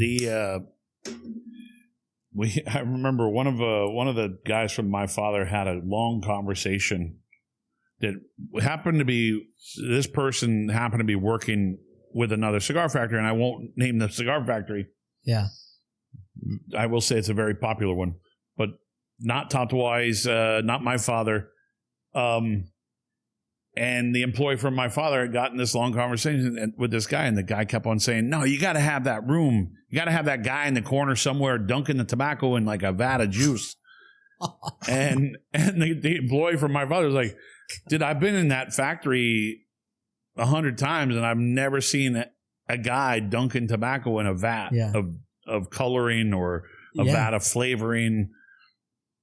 I remember one of the guys from my father had a long conversation that this person happened to be working with another cigar factory, and I won't name the cigar factory. Yeah. I will say it's a very popular one, but not Tatuaje's, not my father. And the employee from my father had gotten this long conversation with this guy, and the guy kept on saying, no, you got to have that room. You got to have that guy in the corner somewhere dunking the tobacco in like a vat of juice. and the employee from my father was like, dude, I've been in that factory 100 times, and I've never seen a guy dunking tobacco in a vat of coloring or a vat of flavoring.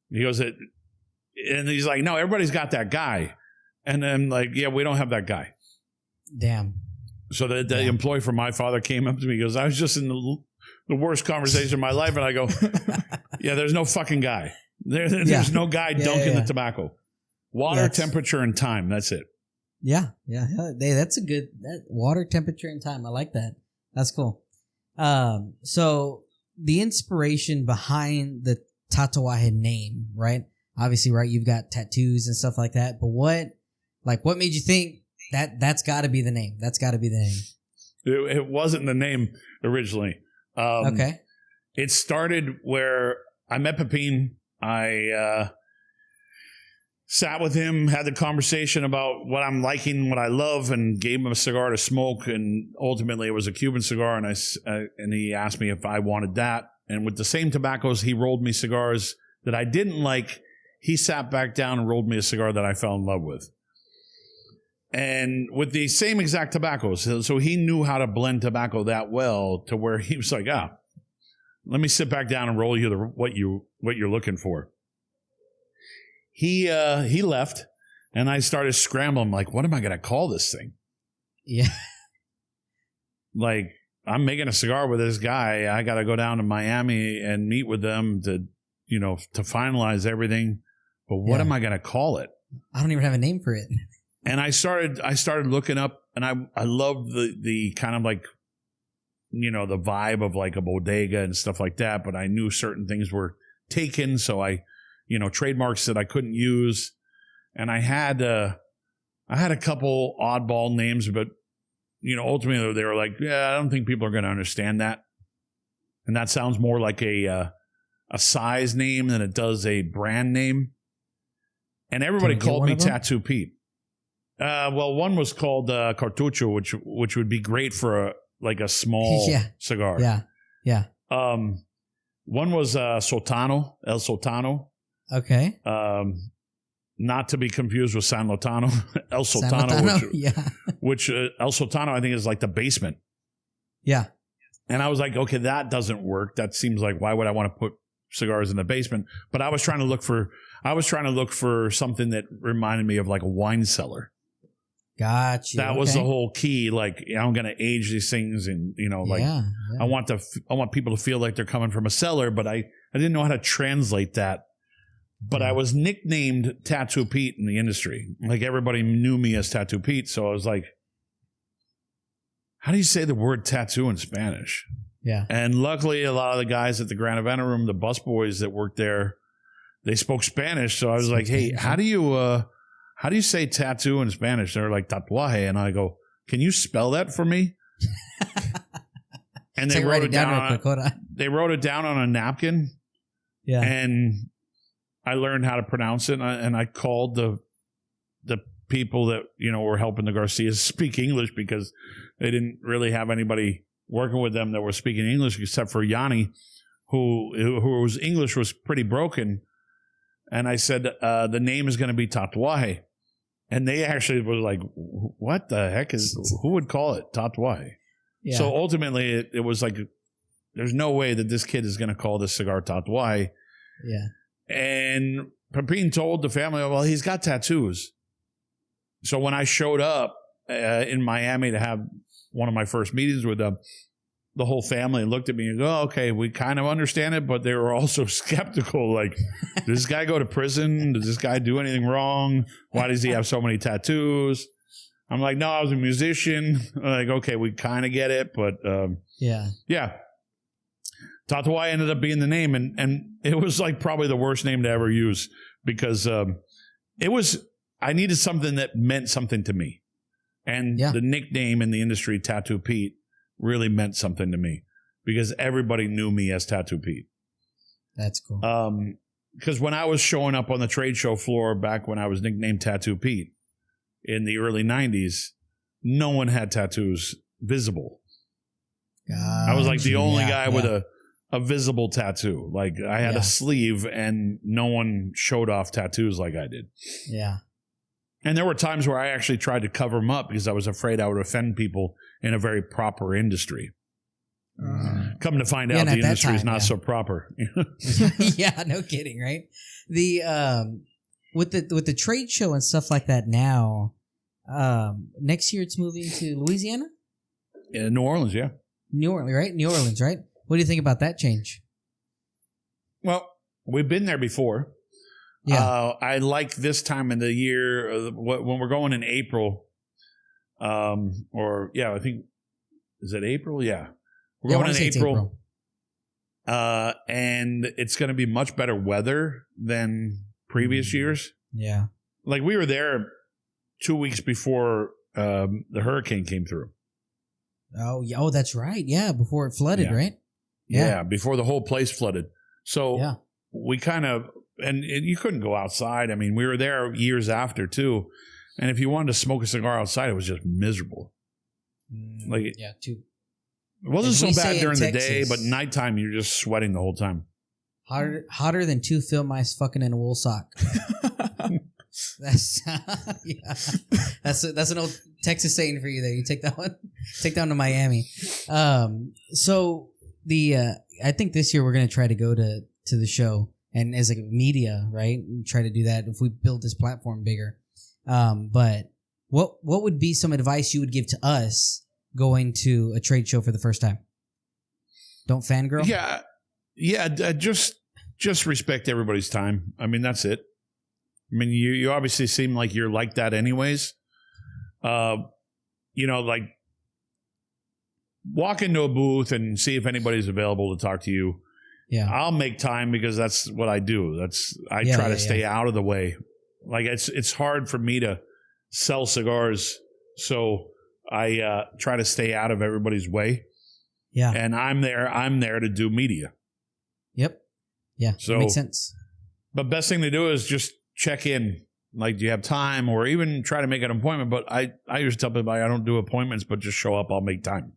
He goes, and he's like, no, everybody's got that guy. And then like, yeah, we don't have that guy. Damn. So the employee from my father came up to me. He goes, I was just in the worst conversation of my life. And I go, yeah, there's no fucking guy. There's no guy dunking the tobacco. Water, temperature, and time. That's it. Yeah. That's a good water, temperature, and time. I like that. That's cool. So the inspiration behind the Tatuaje name, right? Obviously, right? You've got tattoos and stuff like that. But what made you think that's got to be the name? That's got to be the name. It wasn't the name originally. Okay. It started where I met Pepin. I sat with him, had the conversation about what I'm liking, what I love, and gave him a cigar to smoke. And ultimately, it was a Cuban cigar, and he asked me if I wanted that. And with the same tobaccos, he rolled me cigars that I didn't like. He sat back down and rolled me a cigar that I fell in love with. And with the same exact tobaccos. So he knew how to blend tobacco that well to where he was like, let me sit back down and roll you what you're looking for. He left, and I started scrambling. Like, what am I going to call this thing? Yeah. Like, I'm making a cigar with this guy. I got to go down to Miami and meet with them to finalize everything. But what am I going to call it? I don't even have a name for it. And I started looking up, and I love the kind of like, the vibe of like a bodega and stuff like that. But I knew certain things were taken, so I, trademarks that I couldn't use. And I had a couple oddball names, but ultimately they were like, yeah, I don't think people are going to understand that. And that sounds more like a size name than it does a brand name. And everybody called me Tattoo Pete. Well, one was called Cartucho, which would be great for a small cigar. Yeah. One was Sultano, El Sultano. Okay. Not to be confused with San Lotano, El Sultano, which El Sultano I think is like the basement. Yeah. And I was like, okay, that doesn't work. That seems like, why would I want to put cigars in the basement? But I was trying to look for something that reminded me of like a wine cellar. Gotcha. That was the whole key. Like, I'm going to age these things, and I want people to feel like they're coming from a cellar, but I didn't know how to translate that. But I was nicknamed Tattoo Pete in the industry. Like, everybody knew me as Tattoo Pete. So I was like, how do you say the word tattoo in Spanish? Yeah. And luckily, a lot of the guys at the Grand Event Room, the busboys that worked there, they spoke Spanish. So I was like, hey, how do you say tattoo in Spanish? They're like, tatuaje. And I go, can you spell that for me? And they wrote it down. They wrote it down on a napkin. Yeah. And I learned how to pronounce it. And I called the people that, were helping the Garcias speak English, because they didn't really have anybody working with them that were speaking English except for Yanni, whose English was pretty broken. And I said, the name is going to be Tatuaje. And they actually were like, what the heck who would call it Tatuaje? Yeah. So ultimately, it was like, there's no way that this kid is going to call this cigar Tatuaje. Yeah. And Pepin told the family, well, he's got tattoos. So when I showed up in Miami to have one of my first meetings with them, the whole family looked at me and go, oh, okay, we kind of understand it, but they were also skeptical. Like, does this guy go to prison? Does this guy do anything wrong? Why does he have so many tattoos? I'm like, no, I was a musician. Like, okay, we kind of get it, but yeah. Tatuaje ended up being the name, and it was like probably the worst name to ever use, because I needed something that meant something to me. And the nickname in the industry, Tattoo Pete, really meant something to me, because everybody knew me as Tattoo Pete. That's cool. Because when I was showing up on the trade show floor back when I was nicknamed Tattoo Pete in the early 90s, no one had tattoos visible. I was like the only guy with a visible tattoo. Like, I had a sleeve, and no one showed off tattoos like I did. Yeah. And there were times where I actually tried to cover them up because I was afraid I would offend people in a very proper industry. Come to find out, the industry is not so proper. Yeah, no kidding, right? The with the trade show and stuff like that now. Next year it's moving to Louisiana? Yeah, New Orleans, yeah. New Orleans, right? What do you think about that change? Well, we've been there before. Yeah. I like this time of the year when we're going in April. I think, is it April? Yeah. We're going in April. And it's going to be much better weather than previous years. Yeah. Like we were there 2 weeks before the hurricane came through. Oh, that's right. Yeah, before it flooded, right? Yeah, before the whole place flooded. So we kind of, and you couldn't go outside. I mean, we were there years after too. And if you wanted to smoke a cigar outside, it was just miserable. Too. It wasn't so bad during the day, but nighttime you're just sweating the whole time. Hotter than 2 field mice fucking in a wool sock. That's an old Texas saying for you there. You take that one. Take down to Miami. So I think this year we're gonna try to go to the show and as like media, right? Try to do that if we build this platform bigger. But what would be some advice you would give to us going to a trade show for the first time? Don't fangirl? Yeah. Just respect everybody's time. I mean, that's it. I mean, you obviously seem like you're like that anyways. Like walk into a booth and see if anybody's available to talk to you. Yeah. I'll make time because that's what I do. I try to stay out of the way. Like it's hard for me to sell cigars. So I try to stay out of everybody's way. Yeah. And I'm there to do media. Yep. Yeah. So makes sense. But best thing to do is just check in. Like, do you have time? Or even try to make an appointment. But I usually tell people I don't do appointments, but just show up. I'll make time.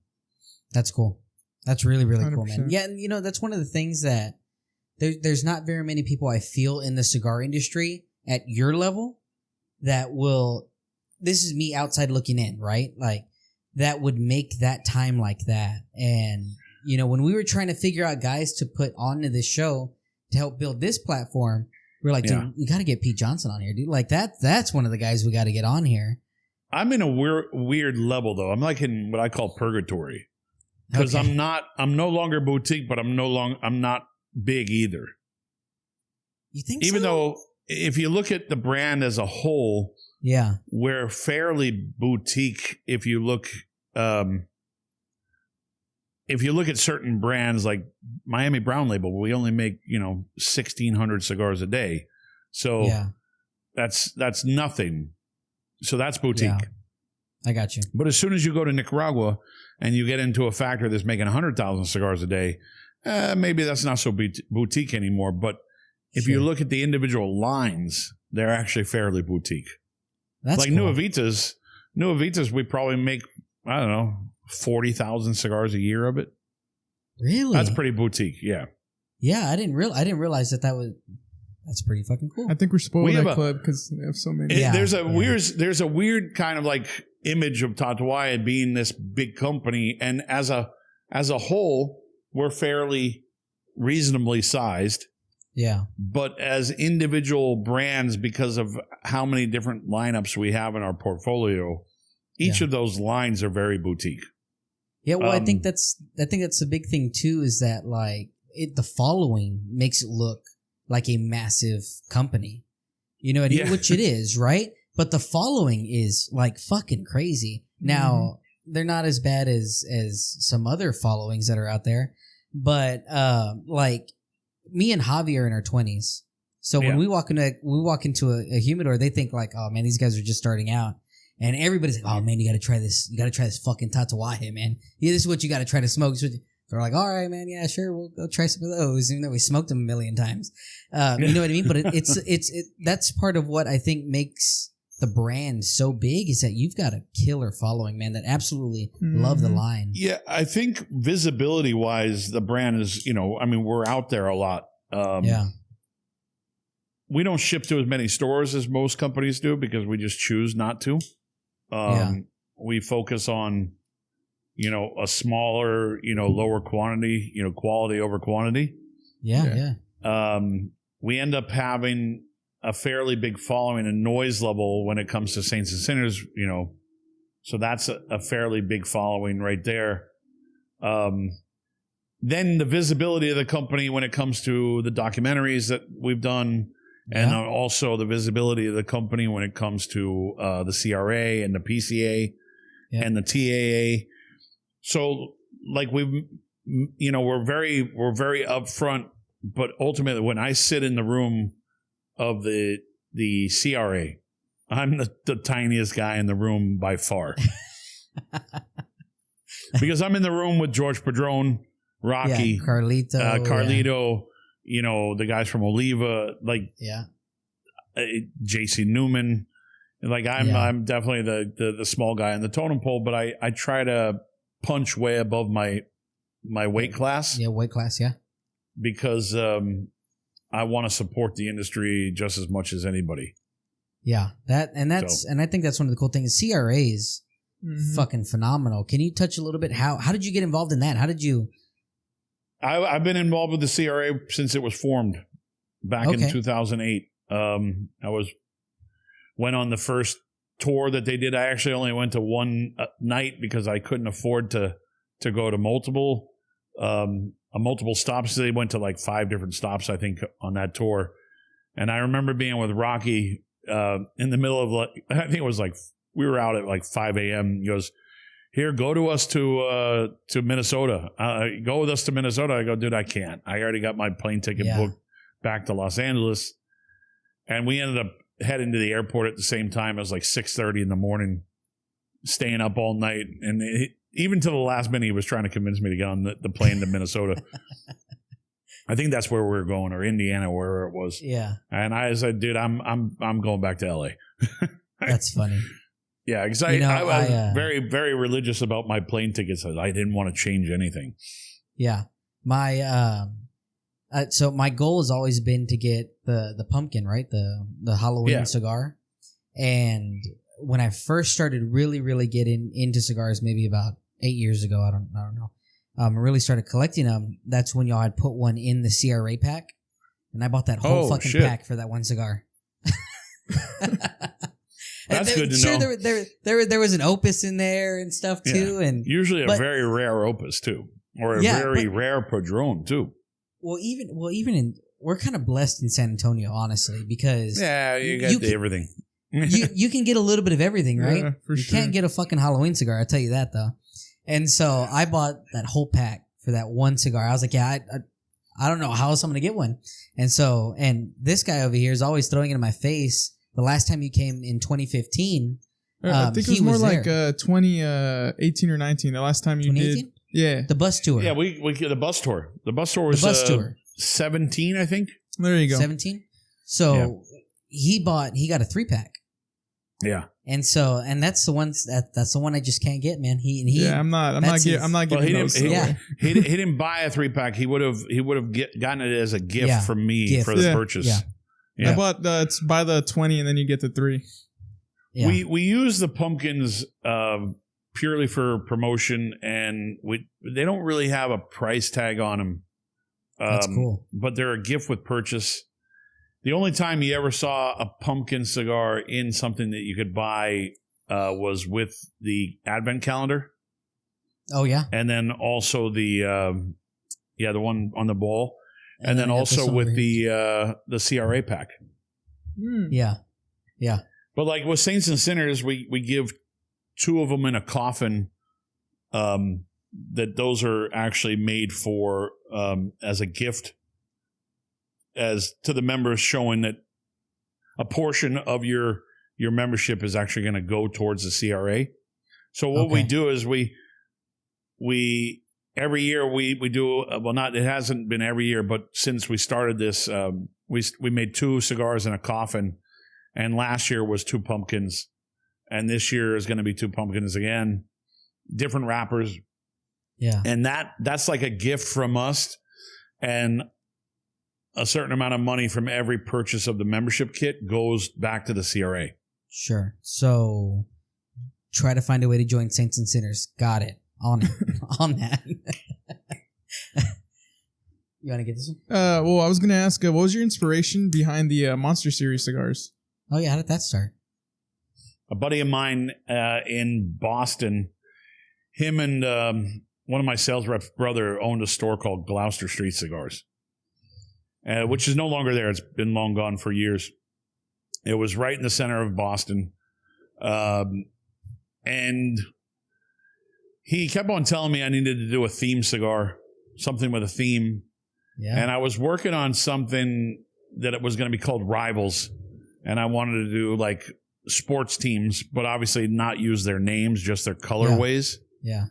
That's cool. That's really, really 100%. cool, man. Yeah, and that's one of the things that there's not very many people I feel in the cigar industry at your level that will, this is me outside looking in, right? Like, that would make that time like that. And, when we were trying to figure out guys to put onto this show to help build this platform, we're like, dude, we got to get Pete Johnson on here, dude. Like, that's one of the guys we got to get on here. I'm in a weird level, though. I'm like in what I call purgatory. Because I'm no longer boutique, but I'm not big either. You think Even though if you look at the brand as a whole, we're fairly boutique. If you look at certain brands like Miami Brown Label, we only make 1,600 cigars a day, so that's nothing. So that's boutique. Yeah. I got you. But as soon as you go to Nicaragua and you get into a factory that's making 100,000 cigars a day, maybe that's not so boutique anymore. But if you look at the individual lines, they're actually fairly boutique. That's like cool. Nuevitas, we probably make, 40,000 cigars a year of it. Really? That's pretty boutique, yeah. Yeah, I didn't realize that was. That's pretty fucking cool. I think we're spoiled that club because they have so many. There's a weird kind of like image of Tatuaje being this big company, and as a whole, we're fairly reasonably sized. Yeah. But as individual brands, because of how many different lineups we have in our portfolio, each of those lines are very boutique. Yeah, well, I think that's a big thing too. Is that like the following makes it look like a massive company, which it is, right? But the following is like fucking crazy. Now, they're not as bad as some other followings that are out there, but like me and Javi are in our 20s. So when we walk into a humidor, they think like, oh man, these guys are just starting out. And everybody's like, oh man, you got to try this. You got to try this fucking Tatuaje, man. Yeah, this is what you got to try to smoke. They're like, all right, man, yeah, sure, we'll go try some of those, even though we smoked them a million times. You know what I mean? But that's part of what I think makes the brand so big is that you've got a killer following, man, that absolutely love the line. Yeah, I think visibility-wise, the brand is, we're out there a lot. we don't ship to as many stores as most companies do because we just choose not to. We focus on, a smaller, lower quantity, quality over quantity. Yeah. We end up having a fairly big following and noise level when it comes to Saints and Sinners, so that's a fairly big following right there. Then the visibility of the company when it comes to the documentaries that we've done, and also the visibility of the company when it comes to the CRA and the PCA and the TAA. So like we're very upfront, but ultimately when I sit in the room of the CRA, I'm the tiniest guy in the room by far. Because I'm in the room with George Padron, Rocky, Carlito, the guys from Oliva, JC Newman. Like I'm definitely the small guy in the totem pole, but I try to punch way above my weight class. Yeah, weight class, yeah. Because I want to support the industry just as much as anybody. Yeah, and I think that's one of the cool things. CRA is fucking phenomenal. Can you touch a little bit? How did you get involved in that? How did you? I've been involved with the CRA since it was formed back in 2008. I went on the first tour that they did. I actually only went to one night because I couldn't afford to go to multiple stops. They went to like 5 different stops, I think, on that tour. And I remember being with Rocky in the middle of I think it was we were out at like 5 a.m. He goes, "Here, go to us to Minnesota. Go with us to Minnesota." I go, "Dude, I can't. I already got my plane ticket booked back to Los Angeles." And we ended up heading to the airport at the same time. It was like 6:30 in the morning, staying up all night. And even to the last minute, he was trying to convince me to get on the plane to Minnesota. I think that's where we were going, or Indiana, wherever it was. Yeah. And I said, "Dude, I'm going back to LA." That's funny. Yeah, because I was very, very religious about my plane tickets. I didn't want to change anything. Yeah. So my goal has always been to get the pumpkin, right? The Halloween cigar. And when I first started really, really getting into cigars, maybe about 8 years ago, I don't know. I really started collecting them. That's when y'all had put one in the CRA pack, and I bought that whole pack for that one cigar. That's good to know. There was an Opus in there and stuff too, and usually a very rare Opus too, or a very rare Padron too. Well, even we're kind of blessed in San Antonio, honestly, because you got everything. you can get a little bit of everything, right? Yeah, you can't get a fucking Halloween cigar, I'll tell you that though. And so I bought that whole pack for that one cigar. I was like, I don't know how else I'm gonna get one. And this guy over here is always throwing it in my face. The last time you came in 2015, I think it was more like 2018 or 19. The last time you did, the bus tour. Yeah, we the bus tour. The bus tour was 17, I think. There you go, 17. So he got a 3-pack. Yeah, and that's the one that's the one I just can't get, man. I'm not giving those. He didn't buy a 3-pack. He would have gotten it as a gift from me for the purchase. Yeah. I bought it's buy the 20 and then you get the 3. Yeah. We use the pumpkins purely for promotion, and they don't really have a price tag on them. That's cool. But they're a gift with purchase. The only time you ever saw a pumpkin cigar in something that you could buy was with the Advent calendar. Oh yeah, and then also the one on the ball. And then also with the CRA pack. Yeah. But like with Saints and Sinners, we give 2 of them in a coffin. That those are actually made for as a gift, as to the members, showing that a portion of your membership is actually going to go towards the CRA. So what we do is we every year we do it hasn't been every year, but since we started this, we made 2 cigars in a coffin, and last year was 2 pumpkins, and this year is going to be 2 pumpkins again, different wrappers. Yeah, and that's like a gift from us, and a certain amount of money from every purchase of the membership kit goes back to the CRA. Sure. So try to find a way to join Saints and Sinners. Got it. On that. You want to get this one? Well, I was going to ask, what was your inspiration behind the Monster Series cigars? Oh, yeah. How did that start? A buddy of mine in Boston, him and one of my sales reps' brother owned a store called Gloucester Street Cigars, which is no longer there. It's been long gone for years. It was right in the center of Boston. And he kept on telling me I needed to do a theme cigar, something with a theme. Yeah. And I was working on something that it was going to be called Rivals. And I wanted to do like sports teams, but obviously not use their names, just their colorways. Yeah.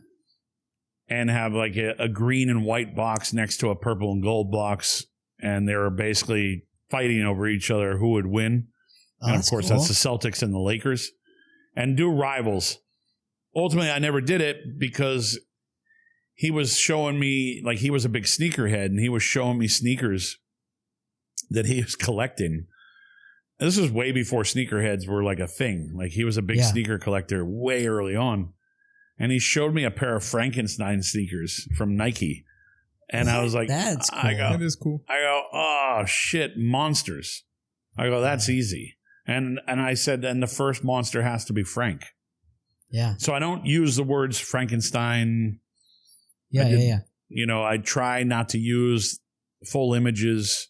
And have like a green and white box next to a purple and gold box. And they were basically fighting over each other who would win. Oh, and of course, cool. that's the Celtics and the Lakers. And do Rivals. Ultimately, I never did it because he was showing me, like, he was a big sneakerhead, and he was showing me sneakers that he was collecting. And this was way before sneakerheads were like a thing. Like, he was a big sneaker collector way early on. And he showed me a pair of Frankenstein sneakers from Nike. And I was like, that's cool. That is cool. I go, oh, shit, monsters. I go, that's easy. And I said, then the first monster has to be Frank. Yeah. So I don't use the words Frankenstein. Yeah. You know, I try not to use full images.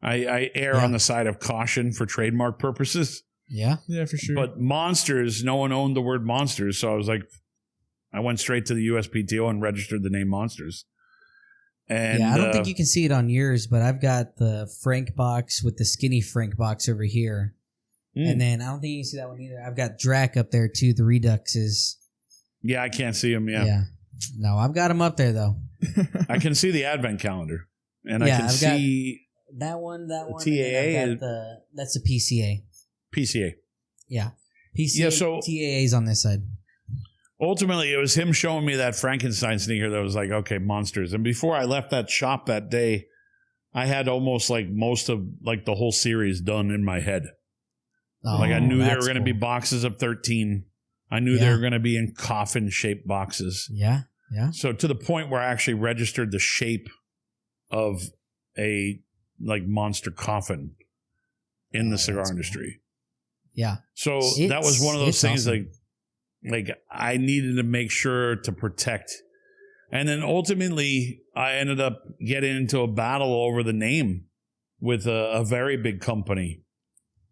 I err on the side of caution for trademark purposes. Yeah. Yeah, for sure. But monsters, no one owned the word monsters. So I was like, I went straight to the USPTO and registered the name Monsters. And yeah, I don't think you can see it on yours, but I've got the Frank box with the skinny Frank box over here. And then I don't think you can see that one either. I've got Drac up there too, the Reduxes. Yeah, I can't see them. Yeah. No, I've got them up there though. I can see the advent calendar. And I can I've see that one. TAA. That's the PCA. PCA. Yeah. PCA. Yeah, so TAA's on this side. ultimately, it was him showing me that Frankenstein sneaker that was like, okay, Monsters. And before I left that shop that day, I had almost like most of like the whole series done in my head. Oh, like I knew there were going to be cool. boxes of 13. I knew they were going to be in coffin-shaped boxes. Yeah, yeah. So to the point where I actually registered the shape of a like monster coffin in the cigar industry. Cool. Yeah. So that was one of those things awesome. like I needed to make sure to protect. And then ultimately I ended up getting into a battle over the name with a very big company.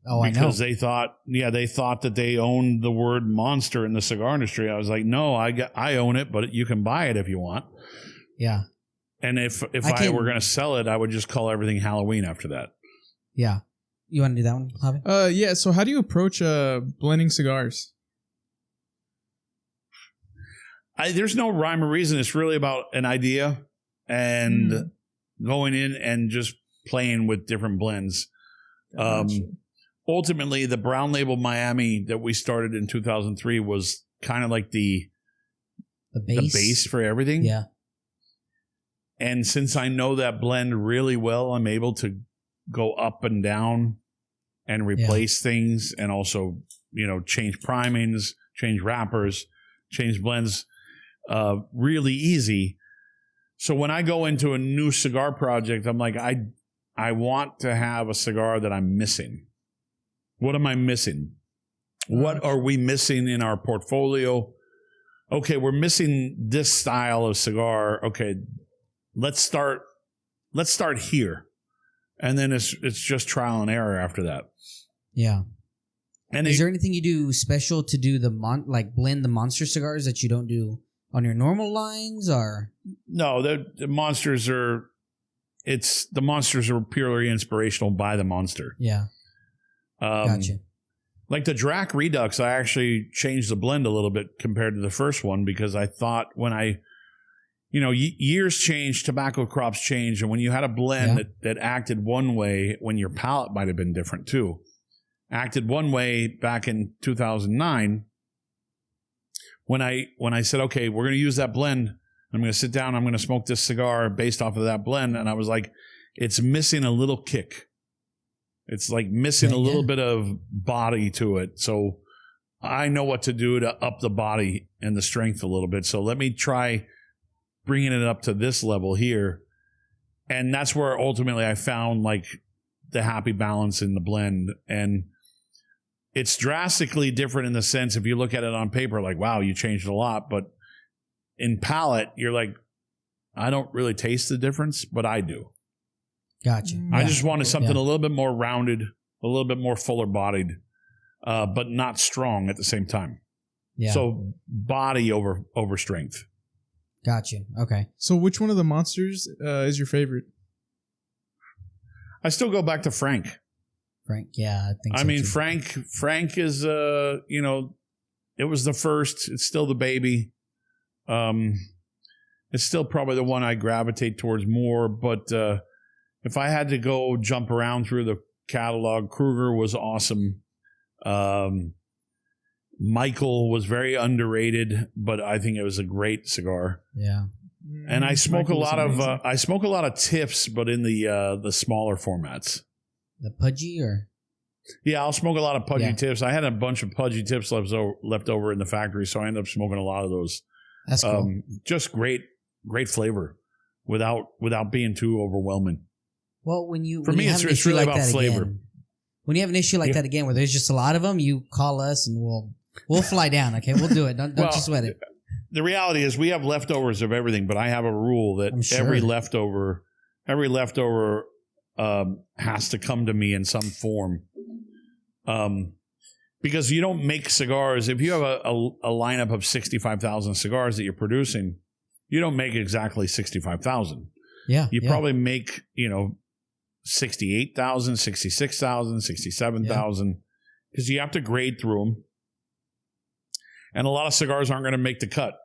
Oh, I know. Because they thought that they owned the word monster in the cigar industry. I was like, no, I own it, but you can buy it if you want. Yeah. And if I were going to sell it, I would just call everything Halloween after that. Yeah. You want to do that one, Javi? Yeah. So how do you approach blending cigars? There's no rhyme or reason. It's really about an idea and going in and just playing with different blends. Gotcha. Ultimately, the Brown Label Miami that we started in 2003 was kind of like the base for everything. Yeah. And since I know that blend really well, I'm able to go up and down and replace things and also, change primings, change wrappers, change blends really easy. So when I go into a new cigar project, I'm like, I want to have a cigar that I'm missing. What am I missing? What are we missing in our portfolio? Okay, we're missing this style of cigar. Okay, let's start here. And then it's just trial and error after that. Yeah. And is there anything you do special to do blend the monster cigars that you don't do on your normal lines, or? No, the monsters are purely inspirational by the monster. Yeah. Gotcha. Like the Drac Redux, I actually changed the blend a little bit compared to the first one because I thought when years change, tobacco crops change, and when you had a blend that acted one way, when your palate might have been different too, acted one way back in 2009, when I said, okay, we're going to use that blend, I'm going to sit down, I'm going to smoke this cigar based off of that blend, and I was like, it's missing a little kick. It's like missing a little bit of body to it. So I know what to do to up the body and the strength a little bit. So let me try bringing it up to this level here. And that's where ultimately I found like the happy balance in the blend. And it's drastically different in the sense, if you look at it on paper, like, wow, you changed a lot. But in palate, you're like, I don't really taste the difference, but I do. Gotcha. I just wanted something a little bit more rounded, a little bit more fuller bodied, but not strong at the same time. Yeah. So body over strength. Gotcha. Okay. So which one of the monsters is your favorite? I still go back to Frank. Frank, yeah, I think so. I mean, too. Frank is, you know, it was the first. It's still the baby. It's still probably the one I gravitate towards more. But if I had to go jump around through the catalog, Kruger was awesome. Michael was very underrated, but I think it was a great cigar. Yeah. And I smoke Michael I smoke a lot of tips, but in the smaller formats. The pudgy or? Yeah, I'll smoke a lot of pudgy tips. I had a bunch of pudgy tips left over in the factory, so I ended up smoking a lot of those. That's cool. Just great flavor without being too overwhelming. Well, when you For me, it's really about flavor. Again, when you have an issue like that again, where there's just a lot of them, you call us and we'll fly down. Okay, we'll do it. Don't you sweat it. The reality is, we have leftovers of everything, but I have a rule that every leftover has to come to me in some form. Because you don't make cigars. If you have a lineup of 65,000 cigars that you're producing, you don't make exactly 65,000. Yeah. You probably make, 68,000, 66,000, 67,000, because you have to grade through them. And a lot of cigars aren't going to make the cut.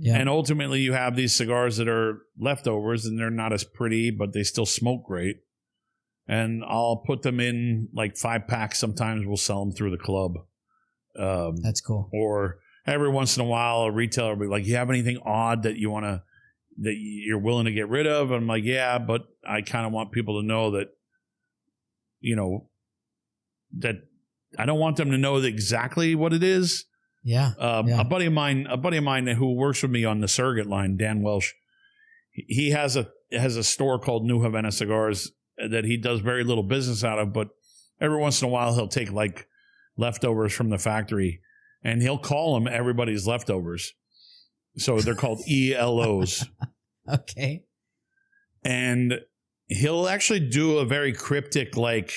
Yeah. And ultimately, you have these cigars that are leftovers, and they're not as pretty, but they still smoke great. And I'll put them in like 5-packs. Sometimes we'll sell them through the club. That's cool. Or every once in a while, a retailer will be like, "You have anything odd that you're willing to get rid of?" And I'm like, "Yeah, but I kind of want people to know that, that I don't want them to know exactly what it is." Yeah. A buddy of mine who works with me on the surrogate line, Dan Welsh, he has a store called New Havana Cigars that he does very little business out of, but every once in a while he'll take like leftovers from the factory and he'll call them everybody's leftovers. So they're called ELOs. Okay. And he'll actually do a very cryptic, like,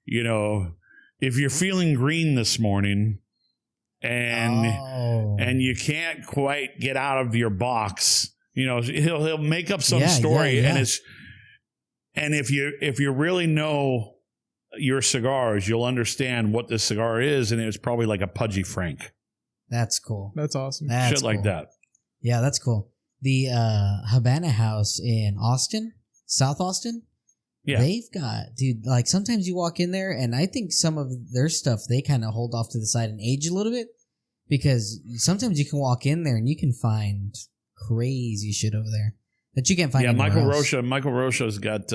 if you're feeling green this morning and you can't quite get out of your box, he'll make up some story. Yeah. And if you really know your cigars, you'll understand what this cigar is, and it's probably like a pudgy Frank. That's cool. That's awesome. Shit like that. Yeah, that's cool. The Havana House in Austin, South Austin, they've got, dude, like sometimes you walk in there and I think some of their stuff they kind of hold off to the side and age a little bit, because sometimes you can walk in there and you can find crazy shit over there that you can't find. Yeah, Michael Rocha's got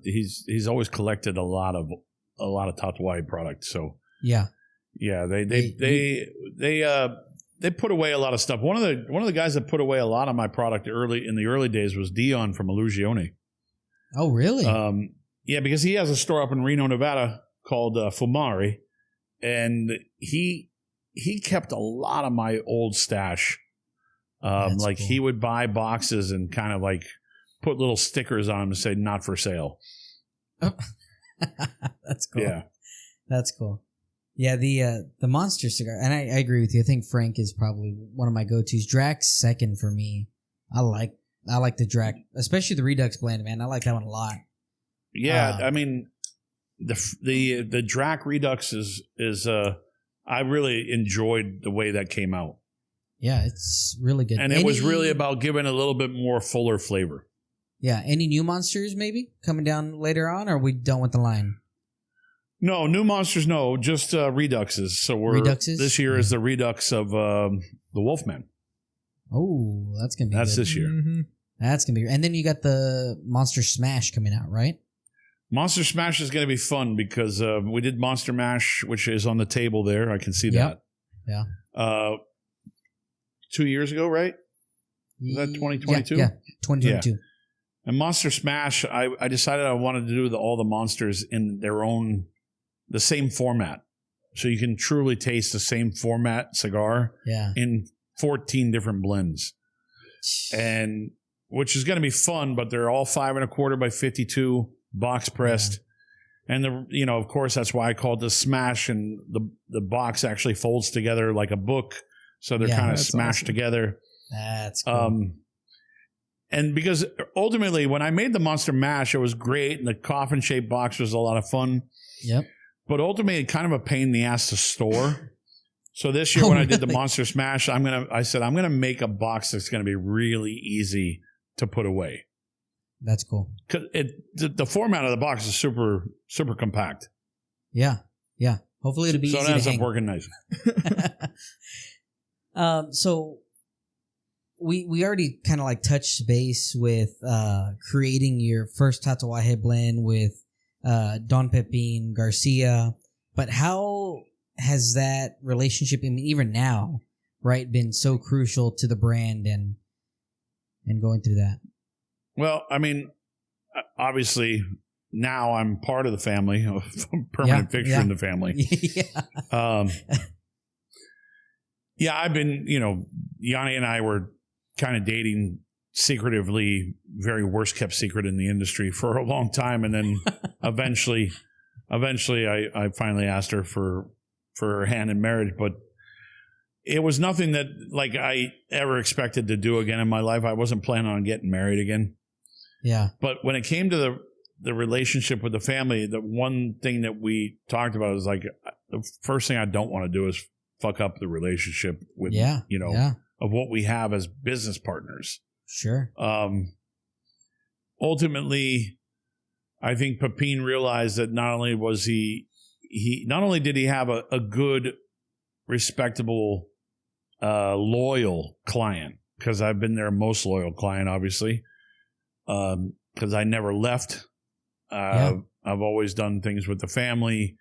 he's always collected a lot of Tatuaje products. So yeah, they put away a lot of stuff. One of the guys that put away a lot of my product in the early days was Dion from Illusione. Oh, really? Yeah, because he has a store up in Reno, Nevada called Fumari, and he kept a lot of my old stash. Like cool. He would buy boxes and kind of like put little stickers on them to say "not for sale." Oh. That's cool. Yeah, that's cool. Yeah, the Monster cigar, and I agree with you. I think Frank is probably one of my go-tos. Drac second for me. I like the Drac, especially the Redux blend, man. I like that one a lot. Yeah, I mean the Drac Redux is I really enjoyed the way that came out. Yeah, it's really good. And it was really about giving a little bit more fuller flavor. Yeah, any new monsters maybe coming down later on, or are we done with the line? No, new monsters, no, just Reduxes. So this year is the Redux of the Wolfman. Oh, that's going to be That's good. this year. Mm-hmm. That's going to be... And then you got the Monster Smash coming out, right? Monster Smash is going to be fun because we did Monster Mash, which is on the table there. I can see that. Yeah. 2 years ago, right? Was that 2022? Yeah, 2022. Yeah. And Monster Smash, I decided I wanted to do all the monsters in the same format. So you can truly taste the same format cigar in 14 different blends. And which is going to be fun, but they're all 5 1/4 by 52, box pressed. Yeah. And of course, that's why I call it the Smash, and the box actually folds together like a book. So they're kind of smashed together. That's cool. And because ultimately, when I made the Monster Mash, it was great, and the coffin-shaped box was a lot of fun. Yep. But ultimately, kind of a pain in the ass to store. So this year, when I did the Monster Smash, I said I'm gonna make a box that's gonna be really easy to put away. That's cool. Because the format of the box is super, super compact. Yeah. Hopefully it'll be easy to hang. So it ends up working nice. So we already kind of like touched base with creating your first Tatuaje blend with Don Pepin Garcia, but how has that relationship, I mean, even now, right, been so crucial to the brand and going through that? Well, I mean, obviously now I'm part of the family, a permanent fixture in the family. I've been, Yanni and I were kind of dating secretively, very worst kept secret in the industry for a long time. And then eventually I finally asked her for her hand in marriage, but it was nothing that like I ever expected to do again in my life. I wasn't planning on getting married again. Yeah. But when it came to the relationship with the family, the one thing that we talked about is like the first thing I don't want to do is fuck up the relationship with, of what we have as business partners. Sure. Ultimately, I think Pepin realized that not only was not only did he have a good, respectable, loyal client, because I've been their most loyal client, obviously, because I never left. I've always done things with the family.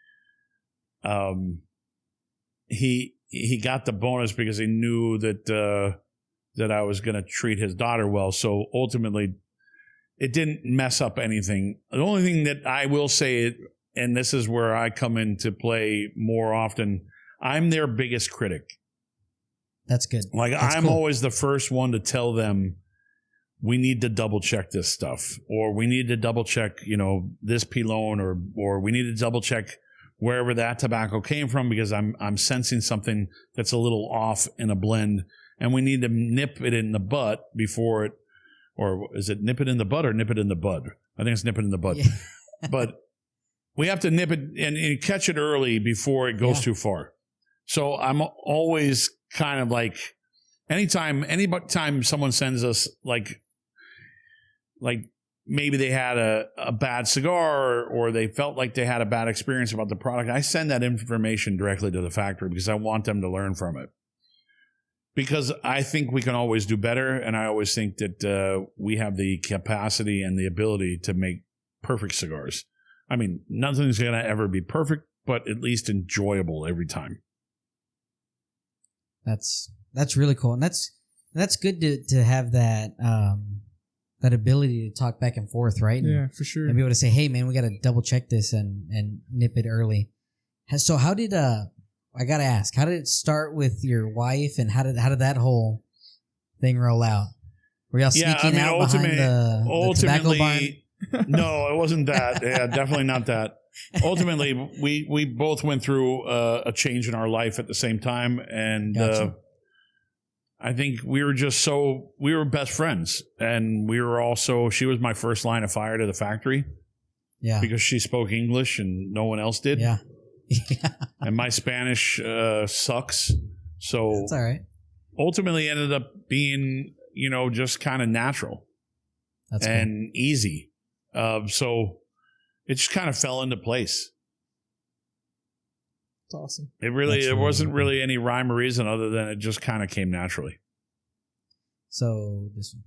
He got the bonus because he knew that I was going to treat his daughter well. So ultimately, it didn't mess up anything. The only thing that I will say, and this is where I come into play more often, I'm their biggest critic. That's good. Like I'm always the first one to tell them, we need to double check this stuff, or we need to double check, this pilon, or we need to double check wherever that tobacco came from, because I'm sensing something that's a little off in a blend, and we need to nip it in the butt before it, or is it nip it in the butt or nip it in the bud? I think it's nip it in the bud. Yeah. But we have to nip it and catch it early before it goes too far. So I'm always kind of like, anytime someone sends us like maybe they had a bad cigar or they felt like they had a bad experience about the product, I send that information directly to the factory because I want them to learn from it. Because I think we can always do better, and I always think that we have the capacity and the ability to make perfect cigars. I mean, nothing's going to ever be perfect, but at least enjoyable every time. That's really cool, and that's good to have that that ability to talk back and forth, right? Yeah, for sure. And be able to say, "Hey, man, we got to double check this and nip it early." So, how did I gotta ask, how did it start with your wife, and how did that whole thing roll out? Were y'all sneaking out behind the tobacco barn? No, it wasn't that. Yeah, definitely not that. Ultimately, we both went through a change in our life at the same time, and gotcha. I think we were best friends, and we were also, she was my first line of fire to the factory. Yeah, because she spoke English and no one else did. Yeah. And my Spanish sucks, so that's all right. Ultimately, ended up being just kind of natural and easy. So it just kind of fell into place. It's awesome. It wasn't really any rhyme or reason other than it just kind of came naturally. So this one.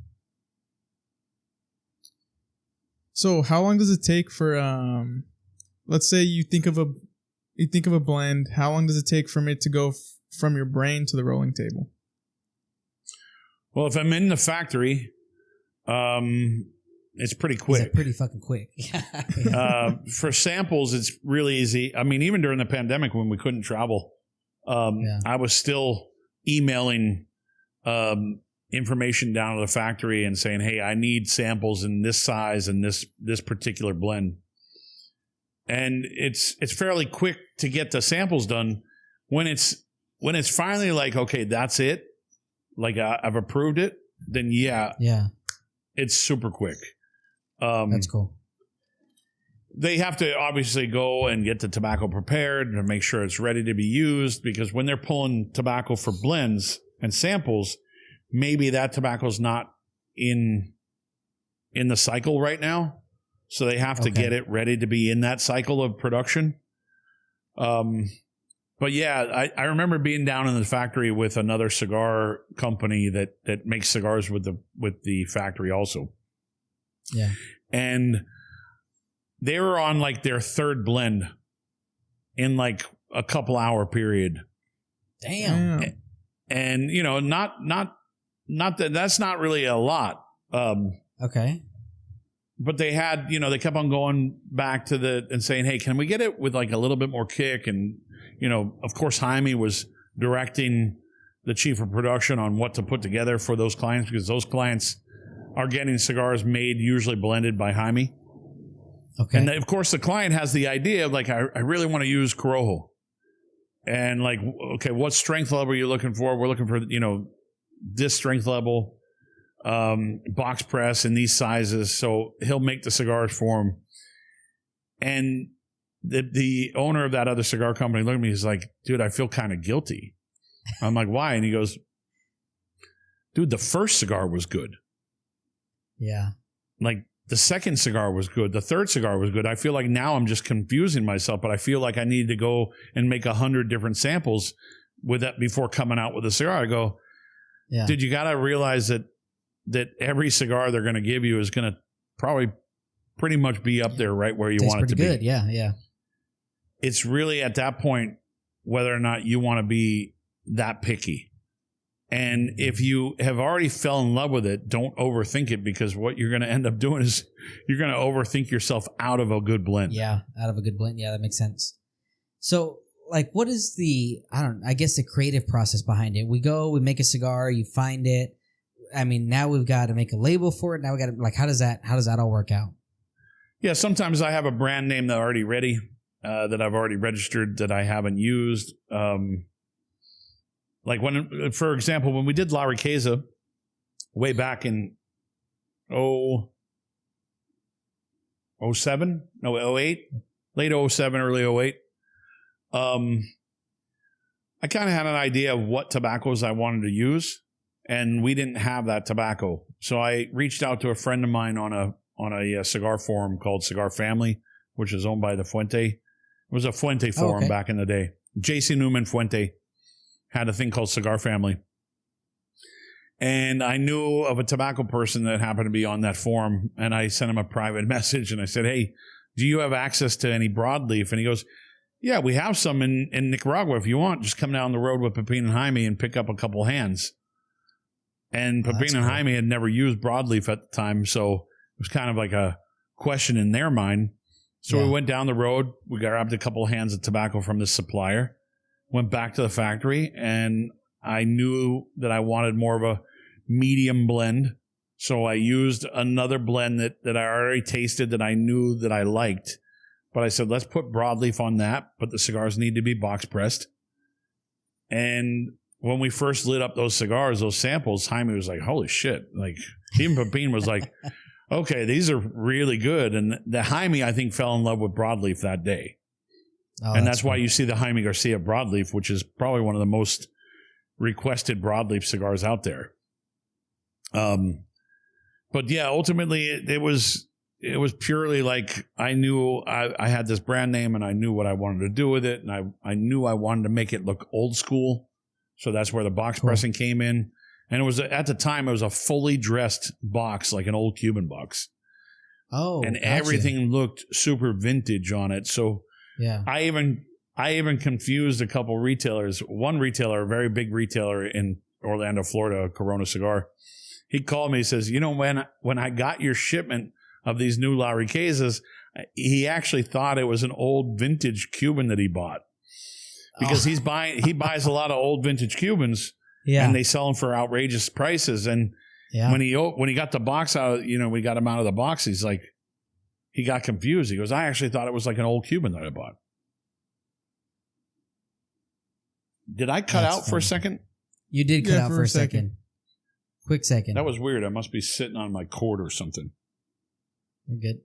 So how long does it take for let's say you think of a blend, how long does it take from it to go from your brain to the rolling table? Well, if I'm in the factory, it's pretty quick. It's pretty fucking quick. For samples, it's really easy. I mean, even during the pandemic when we couldn't travel, I was still emailing information down to the factory and saying, hey, I need samples in this size and this particular blend. And it's fairly quick to get the samples done when it's finally like, okay, that's it. Like I've approved it. Then it's super quick. That's cool. They have to obviously go and get the tobacco prepared and make sure it's ready to be used, because when they're pulling tobacco for blends and samples, maybe that tobacco's not in the cycle right now. So they have to get it ready to be in that cycle of production. But yeah, I remember being down in the factory with another cigar company that makes cigars with the factory also. Yeah. And they were on like their third blend in like a couple hour period. Damn. And you know, not that's not really a lot. Okay. But they had, you know, they kept on going back to and saying, hey, can we get it with like a little bit more kick? And, you know, of course, Jaime was directing the chief of production on what to put together for those clients, because those clients are getting cigars made, usually blended by Jaime. Okay. And of course, the client has the idea of like, I really want to use Corojo. And like, okay, what strength level are you looking for? We're looking for, you know, this strength level. Box press in these sizes, so he'll make the cigars for him. And the owner of that other cigar company looked at me, he's like, dude, I feel kind of guilty. I'm like, why? And he goes, dude, the first cigar was good. Yeah. Like the second cigar was good. The third cigar was good. I feel like now I'm just confusing myself, but I feel like I need to go and make 100 different samples with that before coming out with a cigar. I go, yeah, dude, you got to realize that every cigar they're going to give you is going to probably pretty much be up there right where you want it to good. be. Yeah, yeah. It's really at that point whether or not you want to be that picky. And if you have already fell in love with it, don't overthink it, because what you're going to end up doing is you're going to overthink yourself out of a good blend. Yeah, out of a good blend. Yeah, that makes sense. So, like, what is I guess the creative process behind it? We make a cigar, you find it. I mean, now we've got to make a label for it. Now we got to, like, how does that all work out? Yeah, sometimes I have a brand name that's already ready, that I've already registered, that I haven't used. Like for example, when we did La Riqueza way back in 07, no, 08, late 07, early 08, I kind of had an idea of what tobaccos I wanted to use. And we didn't have that tobacco. So I reached out to a friend of mine on a cigar forum called Cigar Family, which is owned by the Fuente. It was a Fuente forum back in the day. JC Newman Fuente had a thing called Cigar Family. And I knew of a tobacco person that happened to be on that forum. And I sent him a private message and I said, hey, do you have access to any broadleaf? And he goes, yeah, we have some in Nicaragua. If you want, just come down the road with Pepin and Jaime and pick up a couple hands. And Pepin and Jaime had never used broadleaf at the time, so it was kind of like a question in their mind. So we went down the road, we grabbed a couple hands of tobacco from this supplier, went back to the factory, and I knew that I wanted more of a medium blend. So I used another blend that I already tasted that I knew that I liked. But I said, let's put broadleaf on that, but the cigars need to be box pressed. And when we first lit up those cigars, those samples, Jaime was like, holy shit. Like, even Pepin was like, okay, these are really good. And the Jaime, I think, fell in love with broadleaf that day. Oh, and that's why you see the Jaime Garcia broadleaf, which is probably one of the most requested broadleaf cigars out there. But yeah, ultimately it was purely like I knew I had this brand name and I knew what I wanted to do with it. And I knew I wanted to make it look old school. So that's where the box pressing came in. And it was, at the time, it was a fully dressed box, like an old Cuban box. Oh, and gotcha. everything looked super vintage on it. So Yeah. I even confused a couple retailers. One retailer, a very big retailer in Orlando, Florida, Corona Cigar. He called me. He says, "You know, when I got your shipment of these new La Riquezas, he actually thought it was an old vintage Cuban that he bought because he buys a lot of old vintage Cubans, Yeah. and they sell them for outrageous prices. And Yeah. when he got the box out, we got him out of the box. He's like, he got confused. He goes, I actually thought it was like an old Cuban that I bought." Did I cut That's out for a funny. second? You did cut out for a second. Quick second. That was weird. I must be sitting on my cord or something. You're good.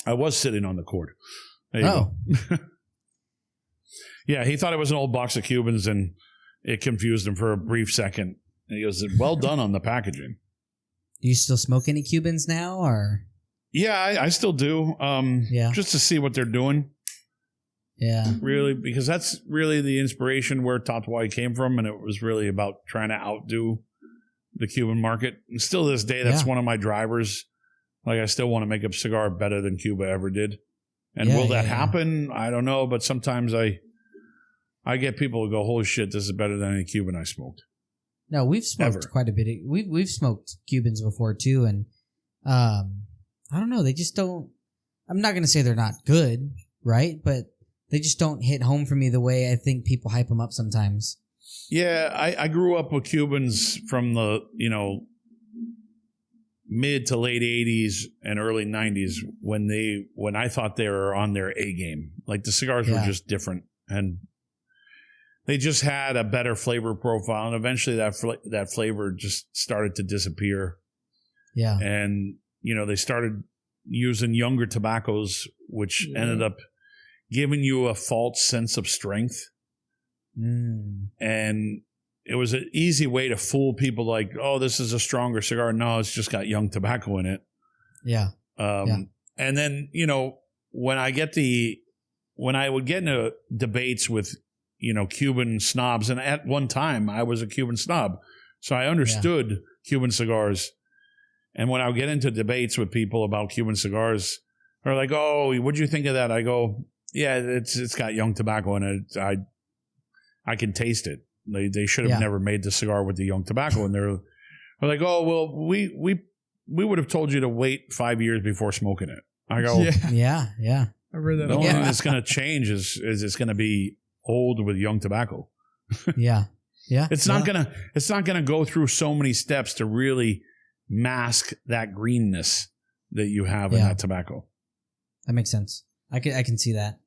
I was sitting on the cord. There you Oh. go. Yeah, he thought it was an old box of Cubans, and it confused him for a brief second. And he goes, "Well done on the packaging." Do you still smoke any Cubans now, or? Yeah, I still do. Yeah. Just to see what they're doing, Yeah. really, because that's really the inspiration where Tatuaje came from, and it was really about trying to outdo the Cuban market. And still to this day, that's one of my drivers. Like, I still want to make a cigar better than Cuba ever did. And will that happen? I don't know, but sometimes I get people who go, "Holy shit, this is better than any Cuban I smoked." No, we've smoked quite a bit. We've smoked Cubans before too, and I don't know. They just don't. I'm not gonna say they're not good, right? But they just don't hit home for me the way I think people hype them up sometimes. Yeah, I grew up with Cubans from the mid to late 80s and early 90s when I thought they were on their A game. Like, the cigars were just different, and they just had a better flavor profile, and eventually that flavor just started to disappear. Yeah. And they started using younger tobaccos, which ended up giving you a false sense of strength. And it was an easy way to fool people, like, "Oh, this is a stronger cigar." No, it's just got young tobacco in it. Yeah. And then, when I would get into debates with, Cuban snobs, and at one time I was a Cuban snob, so I understood Cuban cigars. And when I would get into debates with people about Cuban cigars, they're like, "Oh, what'd you think of that?" I go, "Yeah, it's got young tobacco in it. I can taste it. They should have never made the cigar with the young tobacco." And they're like, "Oh, well, we would have told you to wait 5 years before smoking it." I go, Yeah. I've read that. "The only thing that's going to change is it's going to be old with young tobacco." Yeah. It's not gonna go through so many steps to really mask that greenness that you have in that tobacco. That makes sense. I can see that.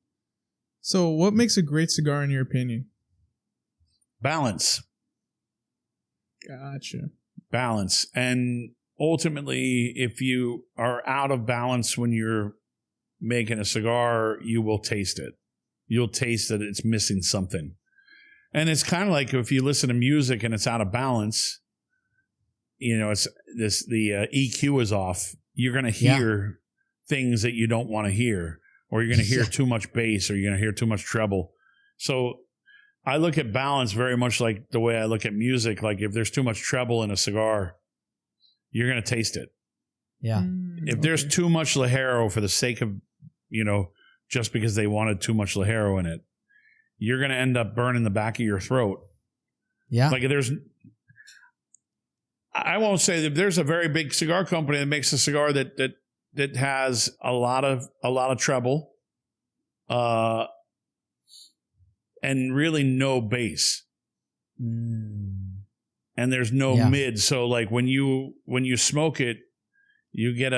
So, what makes a great cigar in your opinion? Balance. Gotcha. Balance. And ultimately, if you are out of balance when you're making a cigar, you will taste it. You'll taste that it's missing something. And it's kind of like if you listen to music and it's out of balance, it's the EQ is off. You're going to hear things that you don't want to hear, or you're going to hear too much bass, or you're going to hear too much treble. So I look at balance very much like the way I look at music. Like, if there's too much treble in a cigar, you're going to taste it. Yeah. If there's too much Ligero for the sake of, just because they wanted too much Ligero in it, you're going to end up burning the back of your throat. Yeah. Like, I won't say that there's a very big cigar company that makes a cigar that has a lot of treble, and really no bass, and there's no mid. So, like, when you smoke it, you get